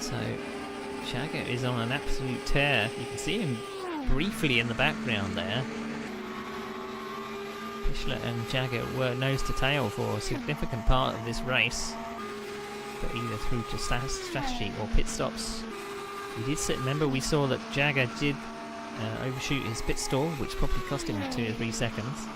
Speaker 1: So Jagger is on an absolute tear. You can see him briefly in the background there. Fischler and Jagger were nose to tail for a significant part of this race, but either through to strategy or pit stops. Remember, we saw that Jagger did overshoot his pit stall, which probably cost him 2 or 3 seconds.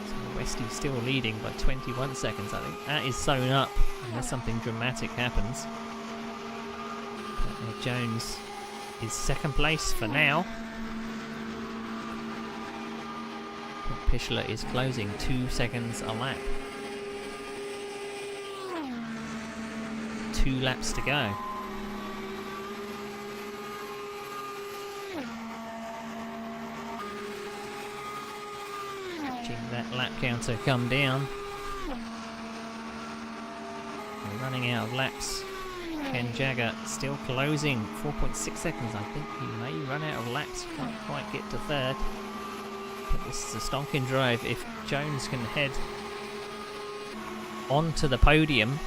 Speaker 1: So Westy's still leading by 21 seconds. I think that is sewn up unless something dramatic happens. But, Jones is 2nd place for now. Fischler is closing 2 seconds a lap. 2 laps to go. Watching that lap counter come down. We're running out of laps. Ken Jagger still closing 4.6 seconds. I think he may run out of laps. Can't quite get to 3rd. But this is a stonking drive. If Jones can head onto the podium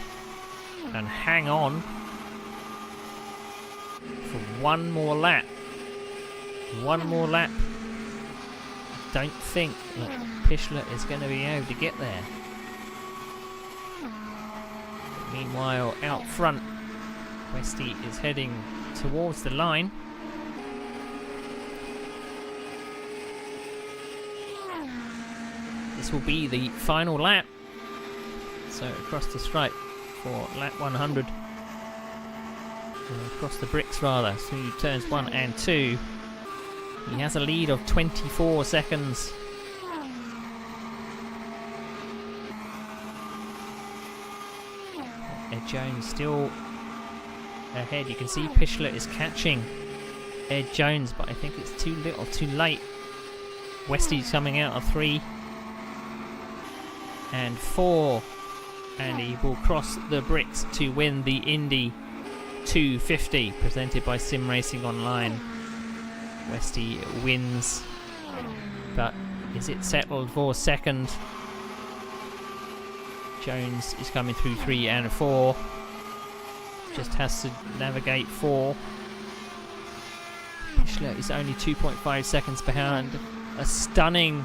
Speaker 1: and hang on for 1 more lap. 1 more lap. Don't think that Fischler is going to be able to get there. But meanwhile, out front, Westy is heading towards the line. This will be the final lap. So across the stripe for lap 100. Across the bricks rather, through turns 1 and 2. He has a lead of 24 seconds. Ed Jones still ahead. You can see Fischler is catching Ed Jones, but I think it's too little, too late. Westy's coming out of 3 and 4, and he will cross the bricks to win the Indy 250 presented by Sim Racing Online. Westy wins, but is it settled for 2nd? Jones is coming through 3 and 4. Just has to navigate 4. Pichler is only 2.5 seconds behind. A stunning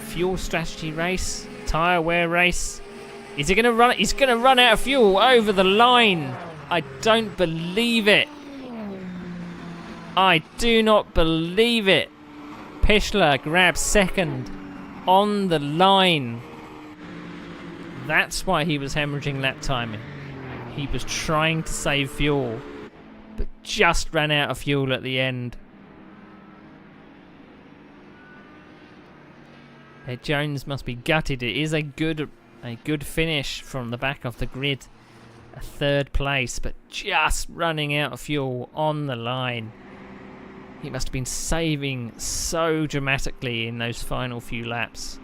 Speaker 1: fuel strategy race, tyre wear race. Is he going to run? He's going to run out of fuel over the line. I don't believe it. I do not believe it. Pichler grabs second on the line. That's why he was hemorrhaging lap timing. He was trying to save fuel, but just ran out of fuel at the end. Ed Jones must be gutted. It is a good finish from the back of the grid. A 3rd place, but just running out of fuel on the line. He must have been saving so dramatically in those final few laps.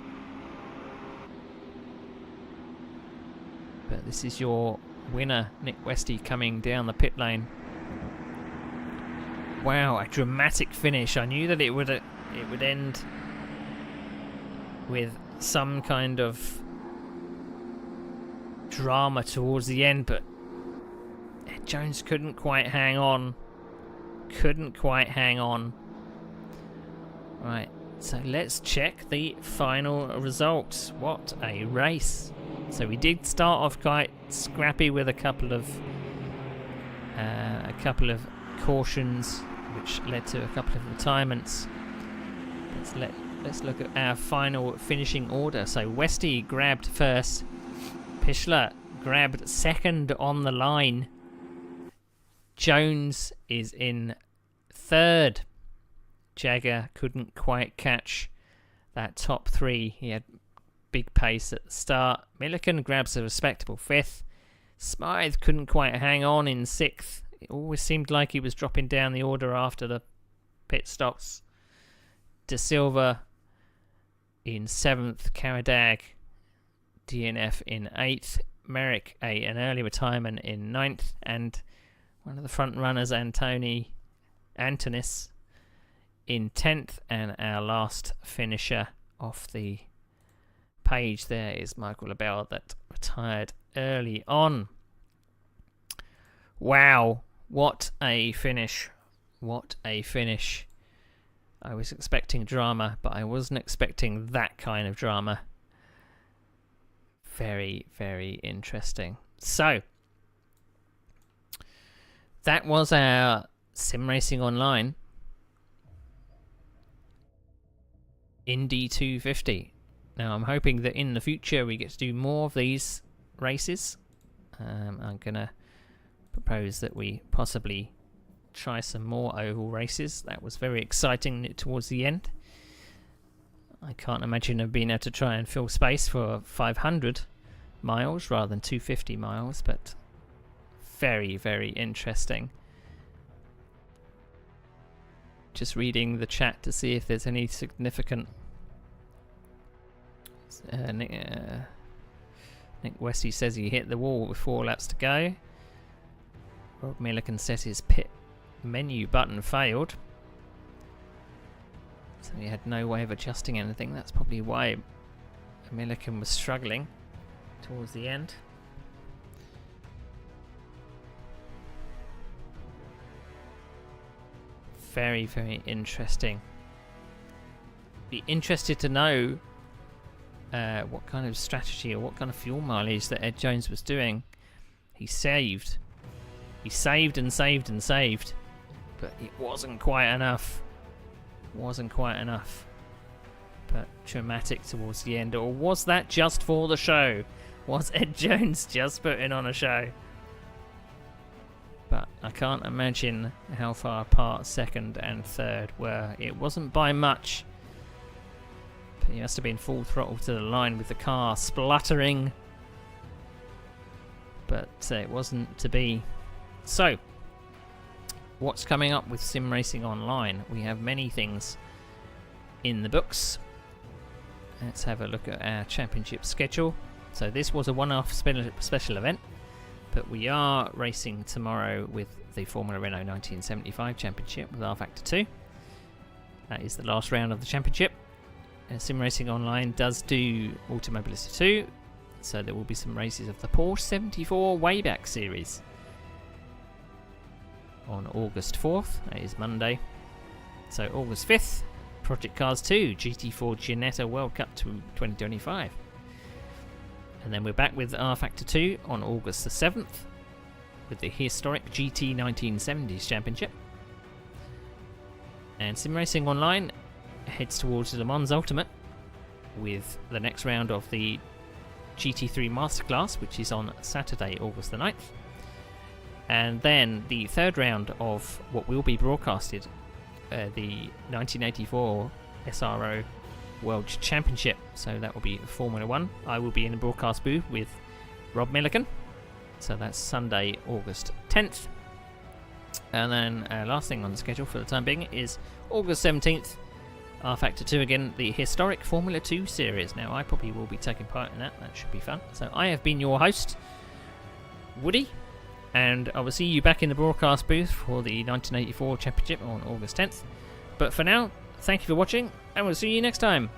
Speaker 1: But this is your winner, Nick Westy, coming down the pit lane. Wow, a dramatic finish. I knew that it would end with some kind of drama towards the end, but Ed Jones couldn't quite hang on. Right, so let's check the final results. What a race. So we did start off quite scrappy with a couple of cautions, which led to a couple of retirements. Let's look at our final finishing order. So Westy grabbed first. Pichler grabbed second on the line. Jones is in 3rd. Jagger couldn't quite catch that top 3. He had big pace at the start. Milliken grabs a respectable 5th. Smythe couldn't quite hang on in 6th. It always seemed like he was dropping down the order after the pit stops. De Silva in 7th. Caradag, DNF in 8th. Merrick, an early retirement, in 9th. And one of the front runners, Antonis, in 10th. And our last finisher off the page there is Michael Labelle, that retired early on. Wow, what a finish. What a finish. I was expecting drama, but I wasn't expecting that kind of drama. Very, very interesting. So, that was our Sim Racing Online Indy 250. Now, I'm hoping that in the future we get to do more of these races. I'm going to propose that we possibly try some more oval races. That was very exciting towards the end. I can't imagine of being able to try and fill space for 500 miles rather than 250 miles, but very, very interesting. Just reading the chat to see if there's any significant... Nick Westy says he hit the wall with 4 laps to go. Rob Milliken says his pit menu button failed, so he had no way of adjusting anything. That's probably why Milliken was struggling towards the end. Very, very interesting. Be interested to know what kind of strategy or what kind of fuel mileage that Ed Jones was doing. He saved and saved and saved, but it wasn't quite enough. But dramatic towards the end. Or was that just for the show? Was Ed Jones just putting on a show? But I can't imagine how far apart 2nd and 3rd were. It wasn't by much. But he must have been full throttle to the line with the car spluttering. But it wasn't to be. So, what's coming up with Sim Racing Online? We have many things in the books. Let's have a look at our championship schedule. So this was a one-off special event, but we are racing tomorrow with the Formula Renault 1975 Championship with rFactor 2. That is the last round of the championship. Sim Racing Online does do Automobilista 2, So there will be some races of the Porsche 74 Wayback Series on August 4th. That is Monday. So August 5th, Project Cars 2 GT4 Ginetta World Cup 2025. And then we're back with rFactor 2 on August the 7th with the historic GT 1970s Championship. And Sim Racing Online heads towards Le Mans Ultimate with the next round of the GT3 Masterclass, which is on Saturday, August the 9th. And then the third round of what will be broadcasted, the 1984 SRO World Championship. So that will be Formula 1. I will be in the broadcast booth with Rob Milliken. So that's Sunday, August 10th. And then last thing on the schedule for the time being is August 17th, rFactor 2 again, the historic Formula 2 series. Now, I probably will be taking part in that. That should be fun. So I have been your host, Woody, and I will see you back in the broadcast booth for the 1984 Championship on August 10th. But for now, thank you for watching, and we'll see you next time.